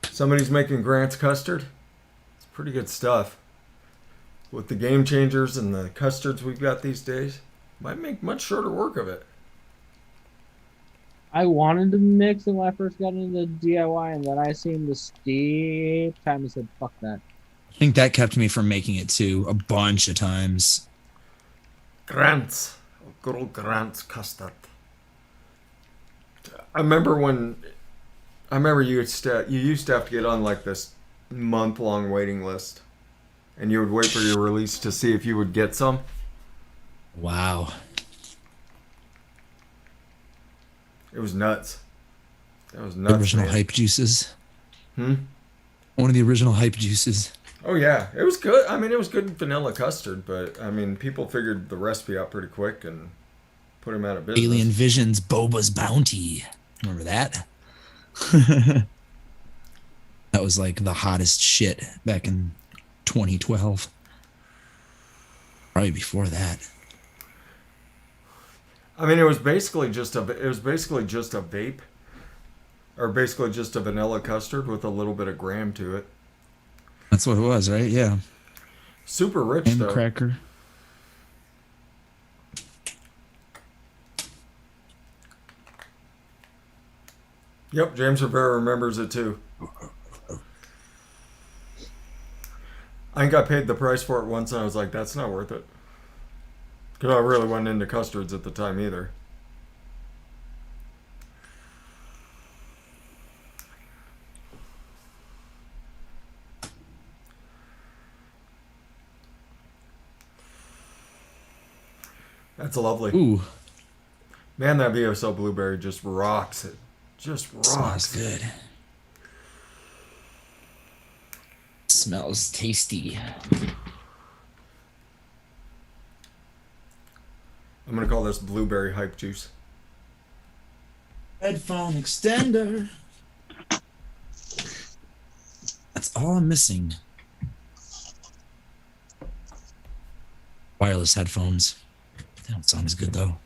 A: Somebody's making Grant's custard. It's pretty good stuff. With the game changers and the custards we've got these days, might make much shorter work of it.
D: I wanted to mix it when I first got into DIY, and then I seen the steep time and said, fuck that.
C: I think that kept me from making it too a bunch of times.
A: Grant's. Good old Grant's custard. I remember you used to have to get on like this month-long waiting list. And you would wait for your release to see if you would get some.
C: Wow.
A: It was nuts. That was nuts.
C: The original
A: man.
C: hype juices.
A: Hmm?
C: One of the original hype juices.
A: Oh, yeah. It was good. I mean, it was good vanilla custard, but, I mean, people figured the recipe out pretty quick and put him out of business.
C: Alien Visions Boba's Bounty. Remember that? That was like the hottest shit back in 2012. Probably before that.
A: I mean, it was basically just a vape, or basically just a vanilla custard with a little bit of graham to it.
C: That's what it was, right? Yeah.
A: Super rich,
C: And
A: though.
C: cracker.
A: Yep, James Rivera remembers it too. I think I paid the price for it once, and I was like, that's not worth it. Because I really wasn't into custards at the time either. That's lovely.
C: Ooh,
A: Man, that VSO blueberry just rocks it. Just
C: smells
A: rocks.
C: good. Smells tasty.
A: I'm gonna call this blueberry hype juice.
C: Headphone extender. That's all I'm missing. Wireless headphones. They don't sound as good though.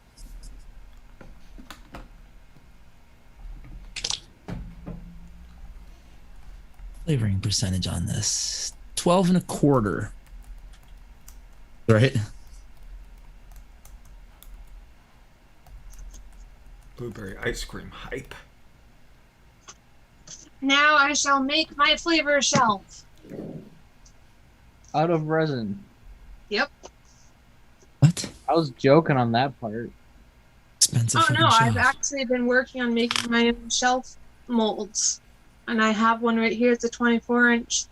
C: Flavoring percentage on this 12 and a quarter. Right?
A: Blueberry ice cream hype.
E: Now I shall make my flavor shelf.
D: Out of resin.
E: Yep.
C: What?
D: I was joking on that part.
C: Expensive.
E: Oh
C: fucking
E: no, I've
C: shelf.
E: actually been working on making my own shelf molds. And I have one right here. It's a 24-inch.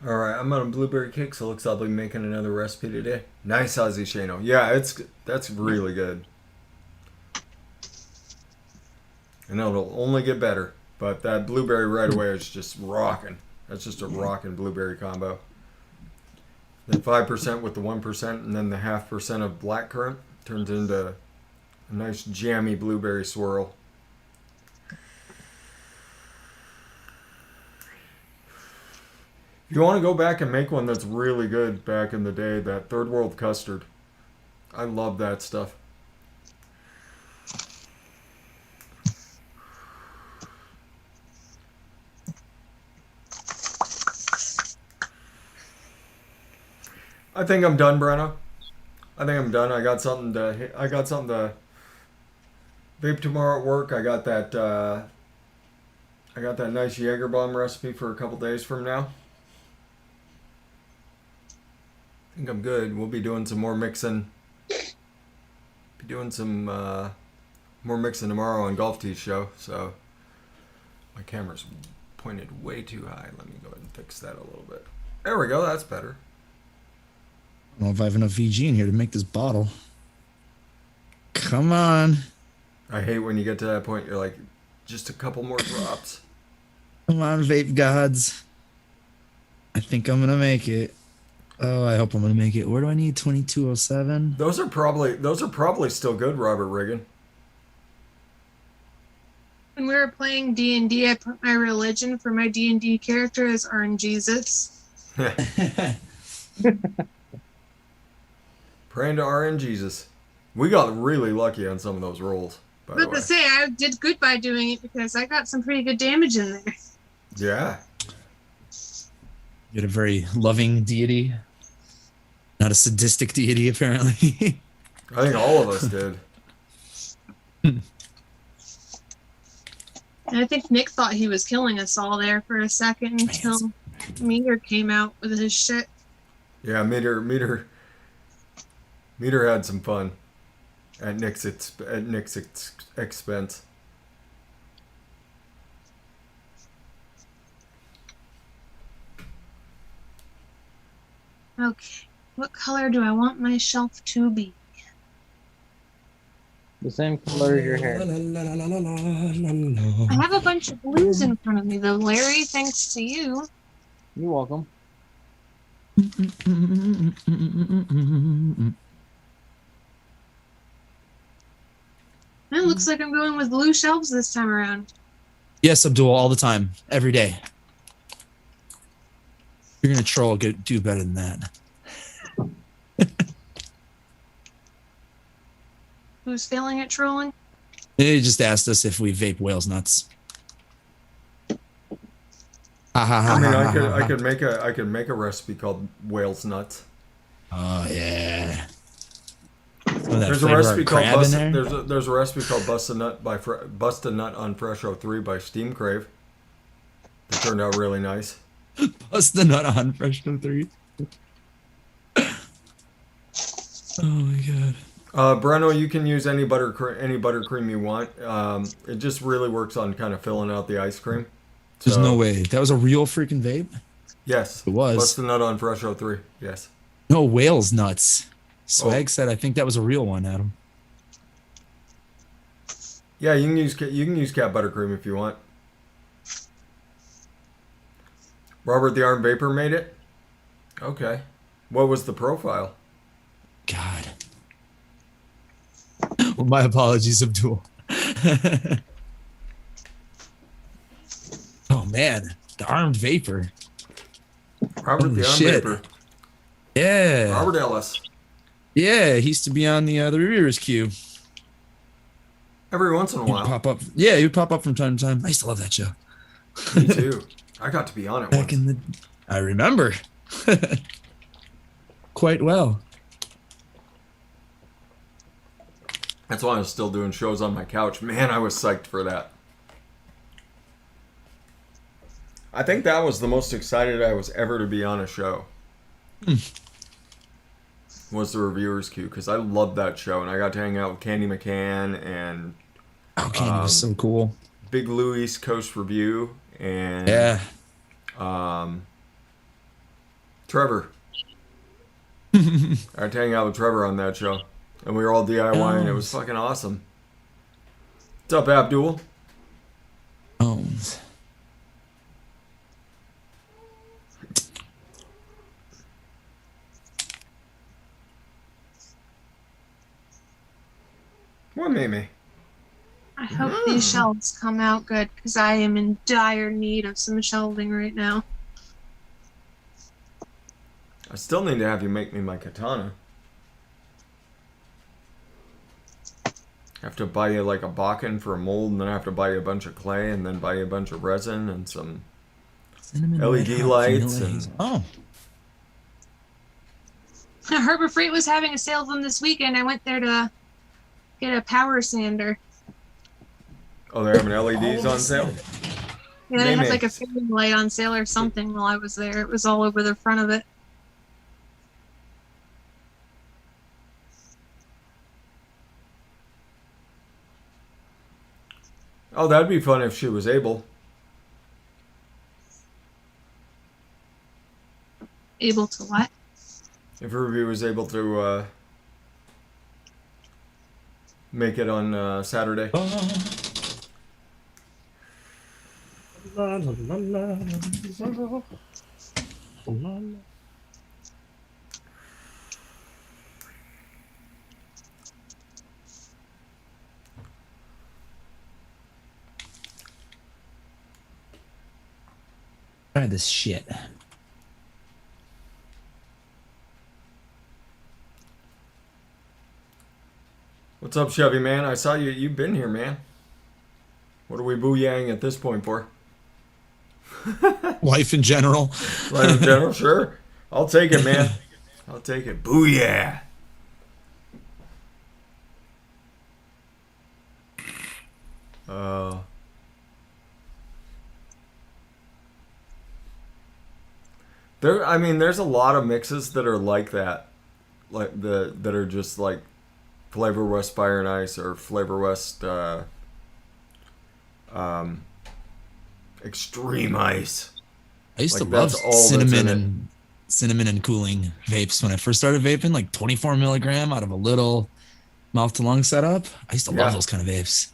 A: All right, I'm on a blueberry cake, so it looks like I'll be making another recipe today. Nice, Ozzy Shano. Yeah, that's really good. And it'll only get better. But that blueberry right away is just rocking. That's just a rocking blueberry combo. The 5% with the 1%, and then the 0.5% of blackcurrant turns into a nice jammy blueberry swirl. If you want to go back and make one that's really good back in the day, that third world custard. I love that stuff. I think I'm done, Brenna. I think I'm done. I got something to vape tomorrow at work. I got that nice Jaeger bomb recipe for a couple days from now. I think I'm good. We'll be doing some more mixing. Be doing some more mixing tomorrow on Golf Tee's show. So my camera's pointed way too high. Let me go ahead and fix that a little bit. There we go. That's better.
C: I don't know if I have enough VG in here to make this bottle. Come on.
A: I hate when you get to that point. You're like, just a couple more drops.
C: Come on, vape gods. I think I'm gonna make it. Oh, I hope I'm gonna make it. Where do I need 2207?
A: Those are probably still good, Robert Riggin.
E: When we were playing D&D, I put my religion for my D&D character as RNGesus.
A: Praying to RN Jesus. We got really lucky on some of those rolls, by the
E: But
A: way.
E: to say, I did good by doing it because I got some pretty good damage in there.
A: Yeah.
C: You're a very loving deity, not a sadistic deity, apparently.
A: I think all of us did.
E: And I think Nick thought he was killing us all there for a second until Meter came out with his shit.
A: Yeah, Meter had some fun at Nick's expense.
E: Okay, what color do I want my shelf to be?
D: The same color as your hair.
E: I have a bunch of blues in front of me, though, Larry, thanks to you.
D: You're welcome.
E: It looks like I'm going with blue shelves this time around.
C: Yes, Abdul, all the time, every day. You're gonna troll, do better than that.
E: Who's failing at trolling?
C: They just asked us if we vape whale's nuts.
A: I mean, I could make a recipe called whale's nuts.
C: Oh yeah.
A: There's a recipe called there's a recipe called Bust a Nut on Fresh 03 by Steam Crave. That turned out really nice.
C: Bust the nut on Fresh 03. Oh my god.
A: Breno, you can use any buttercream you want. It just really works on kind of filling out the ice cream.
C: There's
A: So,
C: no way. That was a real freaking vape?
A: Yes.
C: It was.
A: Busted nut on Fresh 03. Yes.
C: No, whale's nuts.
A: Oh.
C: Swag said I think that was a real one, Adam.
A: Yeah, you can use cat buttercream if you want. Robert the Armed Vapor made it? Okay. What was the profile?
C: God. Well, my apologies, Abdul. Oh man, the Armed Vapor.
A: Robert
C: Holy
A: the Armed
C: shit.
A: Vapor.
C: Yeah.
A: Robert Ellis.
C: Yeah, he used to be on the reviewers queue.
A: Every once in a
C: He'd
A: while.
C: pop up. Yeah, he would pop up from time to time. I used to love that show.
A: Me too. I got to be on it
C: Back
A: once.
C: in the, I remember quite well.
A: That's why I was still doing shows on my couch. Man, I was psyched for that. I think that was the most excited I was ever to be on a show. Was the reviewers queue, because I loved that show, and I got to hang out with Candy McCann and
C: Oh, Candy was so cool.
A: Big Lou East Coast Review and
C: Yeah.
A: Trevor. I got to hang out with Trevor on that show, and we were all DIY, and it was fucking awesome. What's up, Abdul?
C: Oh.
A: What made me?
E: I hope these shelves come out good because I am in dire need of some shelving right now.
A: I still need to have you make me my katana. I have to buy you like a Bakken for a mold, and then I have to buy you a bunch of clay, and then buy you a bunch of resin and some
C: Cinnamon
A: LED
C: Red Hot
A: lights
C: Vanilla
A: and-
C: Hazel. Oh.
E: Harbor Freight was having a sale of them this weekend. I went there to get a power sander.
A: Oh, they're having LEDs on sale?
E: Yeah, they had
A: Maybe.
E: like a fairing light on sale or something while I was there. It was all over the front of it.
A: Oh, that'd be fun if she was able.
E: Able to what?
A: If Ruby was able to make it on Saturday.
C: Try this shit.
A: What's up, Chevy man? I saw you. You've been here, man. What are we booyahing at this point for?
C: Life in general.
A: Right in general, sure. I'll take it, man. I'll take it. Booyah. There's a lot of mixes that are like that, that are just like Flavor West Fire and Ice or Flavor West Extreme Ice.
C: I used to
A: Like,
C: love
A: that's all that's in
C: cinnamon and cooling vapes when I first started vaping, like 24 milligram out of a little mouth to lung setup. I used to love
A: Yeah.
C: those kind of vapes.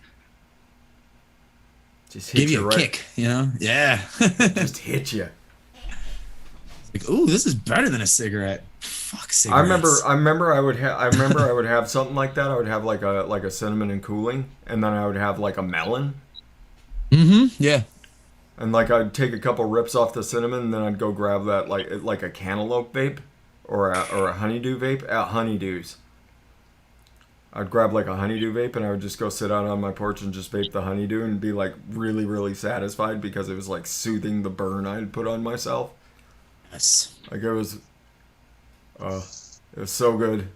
A: Just hit
C: Give you a
A: right.
C: kick, you know? Yeah.
A: Just hit you.
C: Like, ooh, this is better than a cigarette. Fuck cigarettes.
A: I remember I would have something like that. I would have like a cinnamon and cooling, and then I would have like a melon,
C: Mm-hmm. Yeah.
A: and like I'd take a couple rips off the cinnamon, and then I'd go grab that like a cantaloupe vape or a honeydew vape at Honeydews. I'd grab like a honeydew vape, and I would just go sit out on my porch and just vape the honeydew and be like really, really satisfied because it was like soothing the burn I'd put on myself.
C: Yes.
A: Like it was so good.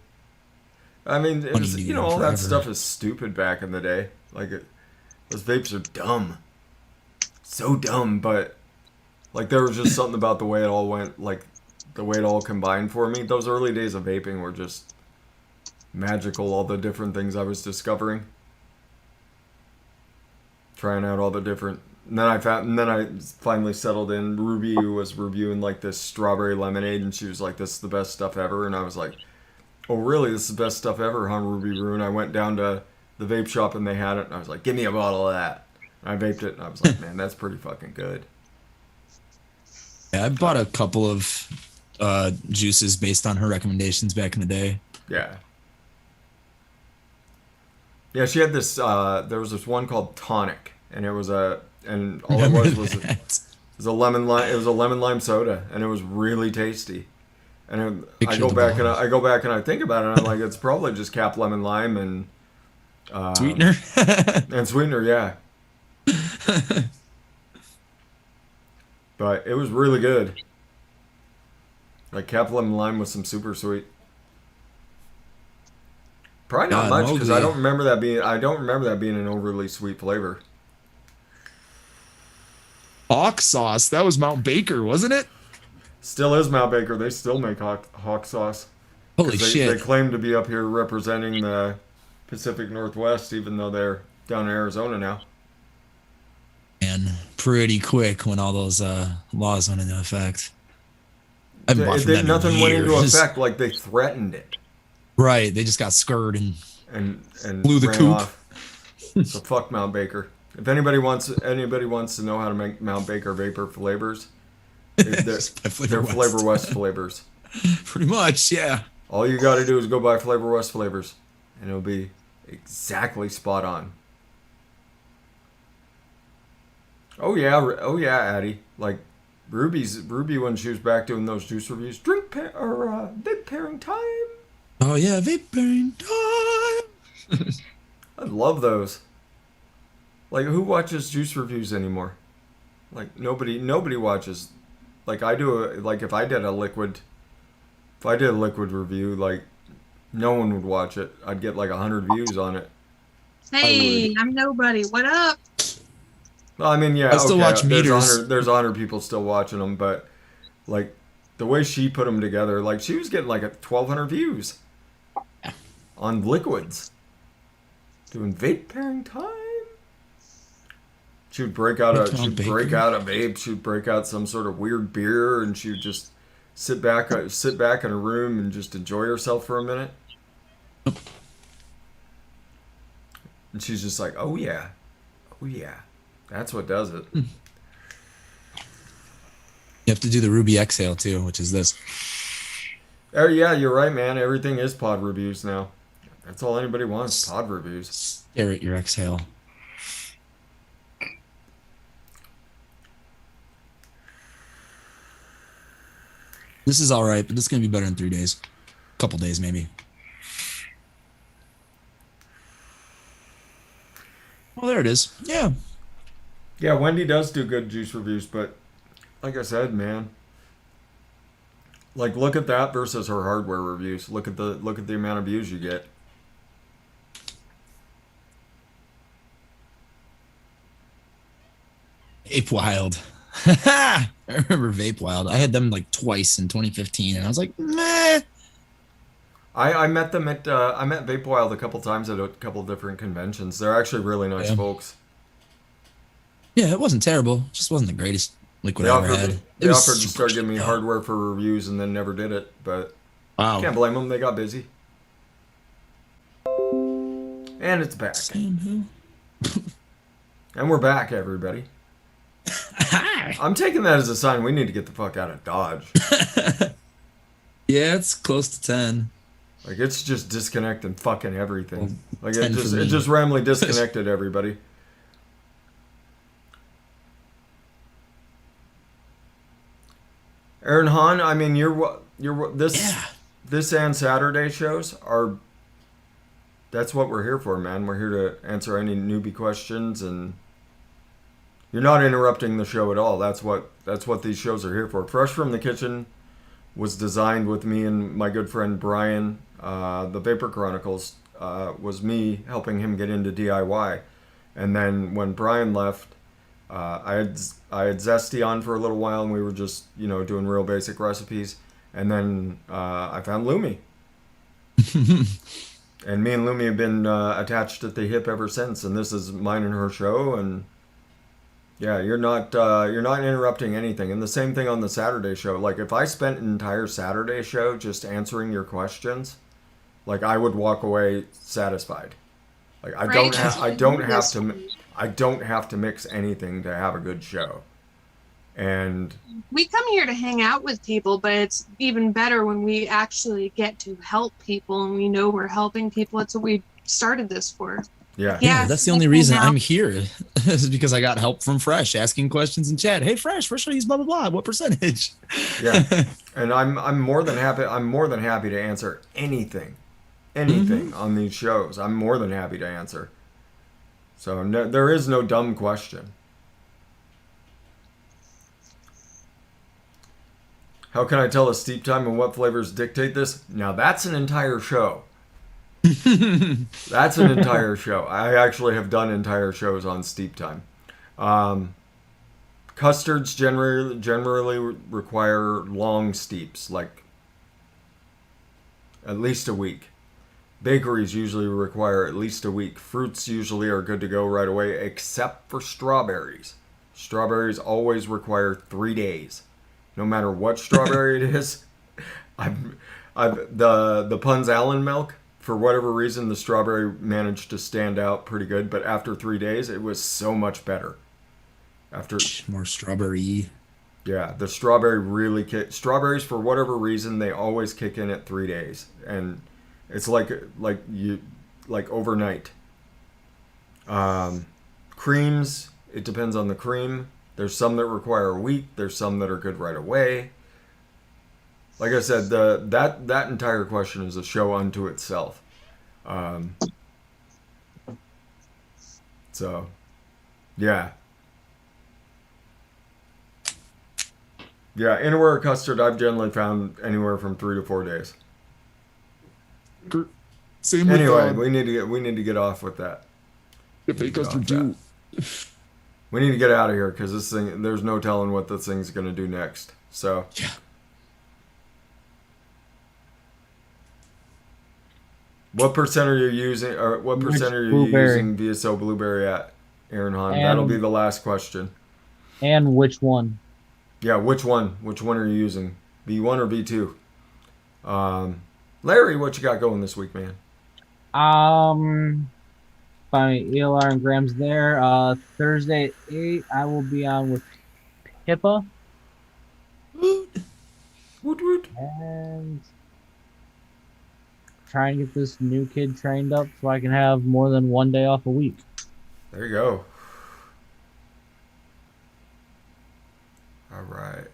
A: I mean, it was,
C: Honeydew
A: you know, all that
C: forever.
A: stuff is stupid back in the day. Like those vapes are dumb, so dumb. But like there was just something about the way it all went, like the way it all combined for me. Those early days of vaping were just magical. All the different things I was discovering, trying out all the different And then I finally settled in. Ruby was reviewing like this strawberry lemonade, and she was like, "This is the best stuff ever." And I was like, "Oh, really? This is the best stuff ever, huh, Ruby Roo?" And I went down to the vape shop, and they had it, and I was like, "Give me a bottle of that." And I vaped it, and I was like, "Man, that's pretty fucking good."
C: Yeah, I bought a couple of juices based on her recommendations back in the day.
A: Yeah. Yeah, she had this. There was this one called Tonic, and all it was a lemon lime. It was a lemon lime soda, and it was really tasty. And I go back and I think about it, and I'm like, it's probably just Cap lemon lime and
C: Sweetener.
A: and sweetener, yeah. But it was really good. Like Cap lemon lime with some super sweet. Probably not much because I don't remember that being an overly sweet flavor.
C: Hawk sauce. That was Mount Baker, wasn't it?
A: Still is Mount Baker. They still make hawk sauce.
C: Holy shit!
A: They claim to be up here representing the Pacific Northwest, even though they're down in Arizona now.
C: And pretty quick when all those laws went into effect.
A: Nothing went into effect. Like they threatened it.
C: Right, they just got scared and
A: blew
C: the
A: ran
C: coop.
A: Off. So fuck Mount Baker. If anybody wants to know how to make Mount Baker vapor flavors, they're Flavor West flavors.
C: Pretty much, yeah.
A: All you got to do is go buy Flavor West flavors, and it'll be exactly spot on. Oh yeah, Addie. Like Ruby when she was back doing those juice reviews. Vape pairing time.
C: Oh yeah, vape pairing time.
A: I love those. Like who watches juice reviews anymore? Like nobody watches. Like I do. If I did a liquid review, like no one would watch it. I'd get like 100 views on it.
E: Hey, I'm nobody. What up?
A: Well, I mean, yeah,
C: I still watch meters.
A: There's 100 people still watching them, but like the way she put them together, like she was getting like 1,200 views on liquids. Doing vape pairing time. She would break out a vape. She would break out some sort of weird beer, and she would just sit back in a room and just enjoy herself for a minute. And she's just like, "Oh yeah, that's what does it."
C: You have to do the Ruby Exhale too, which is this.
A: Oh yeah, you're right, man. Everything is pod reviews now. That's all anybody wants. Pod reviews.
C: Stare at your exhale. This is all right, but this is gonna be better in 3 days. A couple days maybe. Well, there it is. Yeah.
A: Yeah, Wendy does do good juice reviews, but like I said, man, like look at that versus her hardware reviews. Look at the amount of views you get.
C: Vape Wild. I remember Vape Wild. I had them like twice in 2015, and I was like, meh.
A: I met them at I met Vape Wild a couple times at a couple different conventions. They're actually really nice folks.
C: Yeah, it wasn't terrible. It just wasn't the greatest liquid I ever had.
A: They offered to start giving me hardware for reviews and then never did it, but
C: wow.
A: Can't blame them. They got busy. And it's back. And we're back, everybody. I'm taking that as a sign we need to get the fuck out of Dodge.
C: Yeah, it's close to 10.
A: Like it's just disconnecting fucking everything. Like it just randomly disconnected everybody. Aaron Hahn, I mean this and Saturday shows are. That's what we're here for, man. We're here to answer any newbie questions, and you're not interrupting the show at all. That's what these shows are here for. Fresh from the Kitchen was designed with me and my good friend Brian. The Vapor Chronicles was me helping him get into DIY, and then when Brian left, I had Zesty on for a little while, and we were just doing real basic recipes, and then I found Lumi. And me and Lumi have been attached at the hip ever since, and this is mine and her show, and Yeah, you're not interrupting anything. And the same thing on the Saturday show. Like if I spent an entire Saturday show just answering your questions, like I would walk away satisfied. Like I don't
E: Right?
A: have I
E: You
A: don't
E: do
A: have
E: this
A: to
E: for
A: mi-
E: me.
A: I don't have to mix anything to have a good show. And
E: We come here to hang out with people, but it's even better when we actually get to help people and we know we're helping people. That's what we started this for.
A: yeah.
C: Yeah,
E: Yeah,
C: that's the
E: so
C: only
E: hang
C: reason
E: out.
C: I'm here is because I got help from Fresh asking questions in chat. Hey, Fresh, where should I use blah blah blah? What percentage?
A: Yeah. And I'm more than happy to answer anything on these shows. I'm more than happy to answer. So no, there is no dumb question. How can I tell a steep time and what flavors dictate this? Now that's an entire show. That's an entire show. I actually have done entire shows on steep time. Custards generally require long steeps, like at least a week. Bakeries usually require at least a week. Fruits usually are good to go right away, except for strawberries. Strawberries always require 3 days. No matter what strawberry it is. The Punz Allen milk, for whatever reason, the strawberry managed to stand out pretty good, but after 3 days, it was so much better. After
C: More strawberry.
A: Yeah, the strawberry really strawberries, for whatever reason, they always kick in at 3 days, and it's like overnight. Creams, it depends on the cream. There's some that require a week. There's some that are good right away. Like I said, that entire question is a show unto itself. So, yeah. Yeah, Innerwear custard I've generally found anywhere from 3 to 4 days.
C: Same
A: Anyway, we need to get off with that.
C: custard too.
A: We need to get out of here because this thing, there's no telling what this thing's going to do next. So,
C: Yeah.
A: what percent are you using? Or what
D: Which
A: percent are you
D: blueberry?
A: using VSO Blueberry at, Aaron Hahn?
D: And-
A: That'll be the last question.
D: And which one?
A: Yeah, which one? Which one are you using? V1 or V2? Larry, what you got going this week, man?
D: By ELR and grams there. Thursday at 8, I will be on with Pippa
A: Woot woot.
D: and try and get this new kid trained up so I can have more than one day off a week.
A: There you go. All right.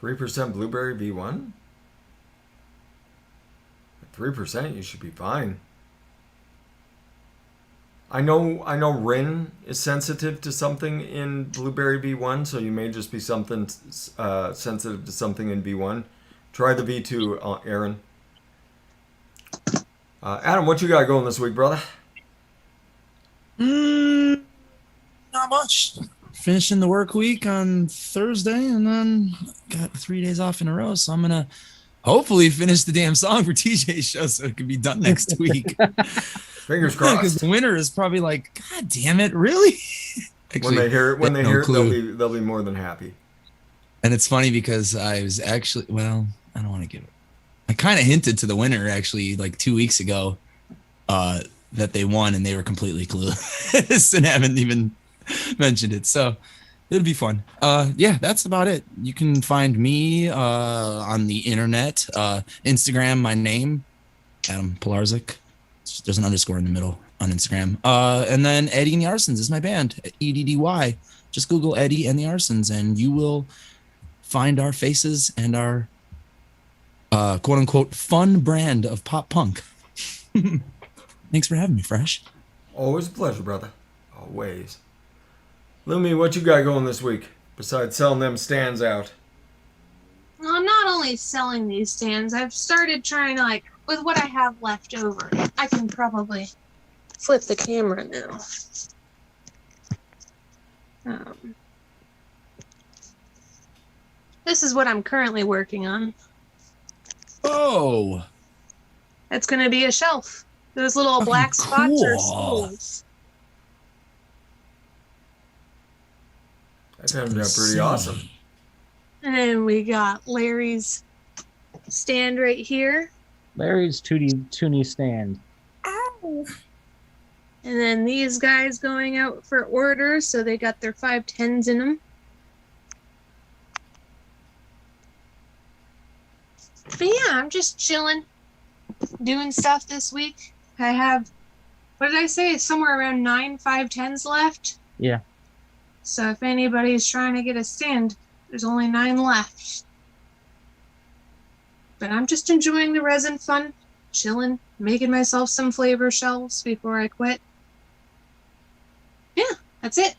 A: 3% blueberry V1? 3%, you should be fine. I know Rin is sensitive to something in blueberry V1, so you may just be sensitive to something in V1. Try the V2, Aaron. Adam, what you got going this week, brother?
C: Not much. Finishing the work week on Thursday, and then got 3 days off in a row. So I'm gonna hopefully finish the damn song for TJ's show so it can be done next week.
A: Fingers
C: Because
A: crossed.
C: the winner is probably like, God damn it, really?
A: When they hear it,
C: they have no clue.
A: they'll be more than happy.
C: And it's funny because I was actually, well, I don't want to give it. I kind of hinted to the winner actually like 2 weeks ago that they won, and they were completely clueless and haven't even mentioned it. So it'll be fun. Yeah, that's about it. You can find me on the internet, Instagram, my name, Adam Pilarczyk. There's an underscore in the middle on Instagram. And then Eddie and the Arsons is my band, EDDY. Just Google Eddie and the Arsons, and you will find our faces and our quote unquote fun brand of pop punk. Thanks for having me, Fresh.
A: Always a pleasure, brother. Always. Lumi, what you got going this week besides selling them stands out?
E: Well, I'm not only selling these stands, I've started trying to, like, with what I have left over, I can probably flip the camera now. This is what I'm currently working on.
C: Oh,
E: It's going to be a shelf. Those little black spots are
C: cool.
E: stools.
A: That turned out pretty
C: Insane.
A: awesome.
B: And then we got Larry's stand right here.
D: Larry's Toonie stand.
B: And then these guys going out for orders, so they got their 510s in them. But yeah, I'm just chilling, doing stuff this week. I have, what did I say? Somewhere around 9 510s left.
D: Yeah.
B: So if anybody's trying to get a stand, there's only 9 left. But I'm just enjoying the resin fun, chilling, making myself some flavor shelves before I quit. Yeah, that's it.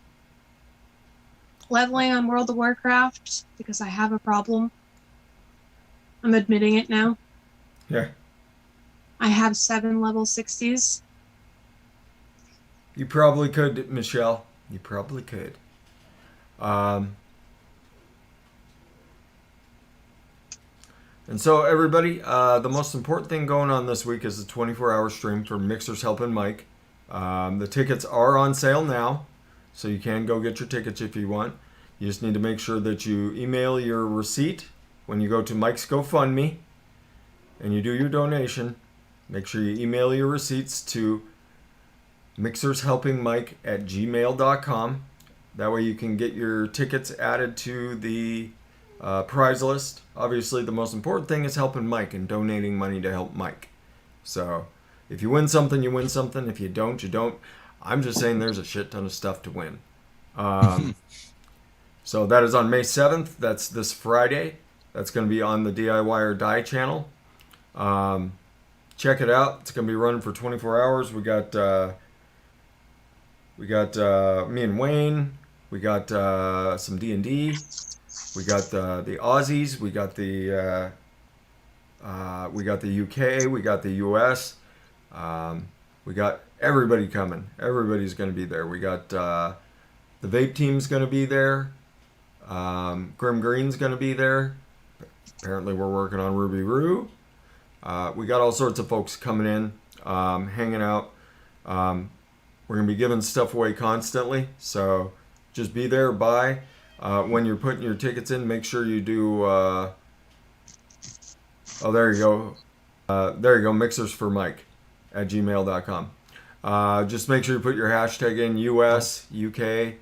B: Leveling on World of Warcraft because I have a problem. I'm admitting it now.
A: Yeah.
B: I have 7 level 60s.
A: You probably could, Michelle. You probably could. And so, everybody, the most important thing going on this week is the 24-hour stream for Mixers Helping Mike. The tickets are on sale now, so you can go get your tickets if you want. You just need to make sure that you email your receipt when you go to Mike's GoFundMe and you do your donation. Make sure you email your receipts to mixershelpingmike@gmail.com. That way you can get your tickets added to the prize list. Obviously, the most important thing is helping Mike and donating money to help Mike. So, if you win something, you win something. If you don't, you don't. I'm just saying there's a shit ton of stuff to win. So that is on May 7th. That's this Friday. That's going to be on the DIY or Die channel. Check it out. It's going to be running for 24 hours. We got me and Wayne. We got some D&D. We got the Aussies. We got the UK. We got the US. We got everybody coming. Everybody's going to be there. We got the vape team's going to be there. Grim Green's going to be there. Apparently we're working on Ruby Roo. We got all sorts of folks coming in, hanging out. We're going to be giving stuff away constantly. So just be there, buy. When you're putting your tickets in, make sure you do... oh, there you go. There you go, mixersformike@gmail.com. Just make sure you put your hashtag in US, UK,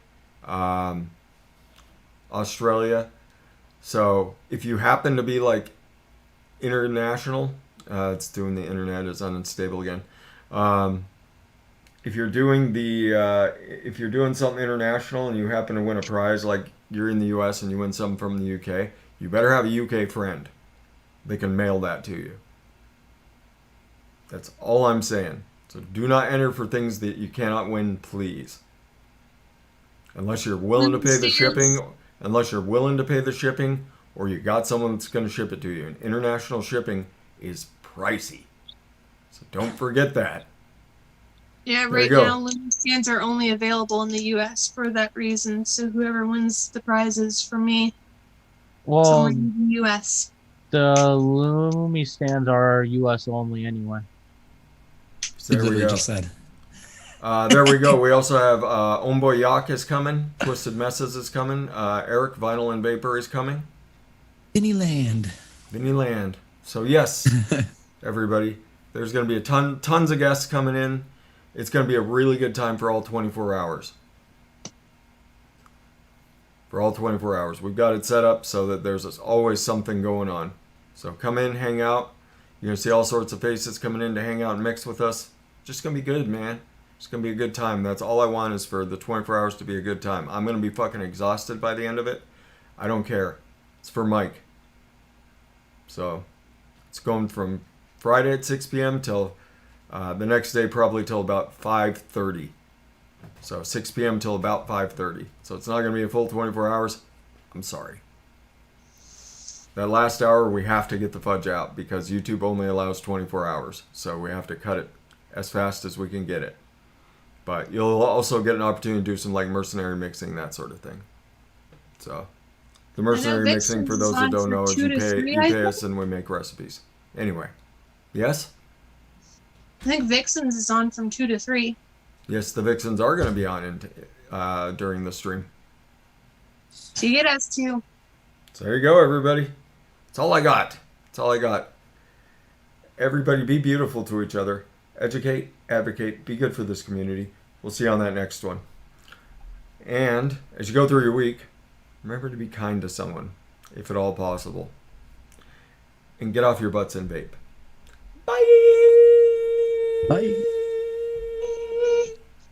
A: Australia. So if you happen to be like international, it's doing the internet is unstable again. If you're doing something international and you happen to win a prize, like you're in the US and you win something from the UK, you better have a UK friend. They can mail that to you. That's all I'm saying. So do not enter for things that you cannot win, please. Unless you're willing to pay the shipping. Unless you're willing to pay the shipping, or you got someone that's going to ship it to you. And international shipping is pricey. So don't forget that.
B: Yeah, right now, Lumen stands are only available in the U.S. for that reason. So whoever wins the prizes for me,
D: Well,
B: in the U.S.
D: the Lumi stands are US only anyway.
A: So there we
C: literally
A: go.
C: just said.
A: There we go. We also have Omboy Yak is coming. Twisted Messes is coming. Eric Vinyl and Vapor is coming.
C: Vinnyland.
A: Vinnyland. So yes, everybody, there's going to be tons of guests coming in. It's going to be a really good time for all 24 hours. For all 24 hours. We've got it set up so that there's always something going on. So come in, hang out. You're going to see all sorts of faces coming in to hang out and mix with us. Just going to be good, man. It's going to be a good time. That's all I want is for the 24 hours to be a good time. I'm going to be fucking exhausted by the end of it. I don't care. It's for Mike. So it's going from Friday at 6 p.m. till the next day probably till about 5:30. So 6 p.m. till about 5:30. So it's not going to be a full 24 hours. I'm sorry. That last hour we have to get the fudge out because YouTube only allows 24 hours. So we have to cut it as fast as we can get it. But you'll also get an opportunity to do some like mercenary mixing, that sort of thing. So the mercenary mixing, for those that don't know, is you pay us and we make recipes. Anyway. Yes?
B: I think Vixens is on from 2 to 3.
A: Yes, the Vixens are going to be on during the stream.
E: She get us too.
A: So there you go, everybody. That's all I got. That's all I got. Everybody be beautiful to each other. Educate, advocate, be good for this community. We'll see you on that next one. And as you go through your week, remember to be kind to someone, if at all possible. And get off your butts and vape. Bye!
C: Bye.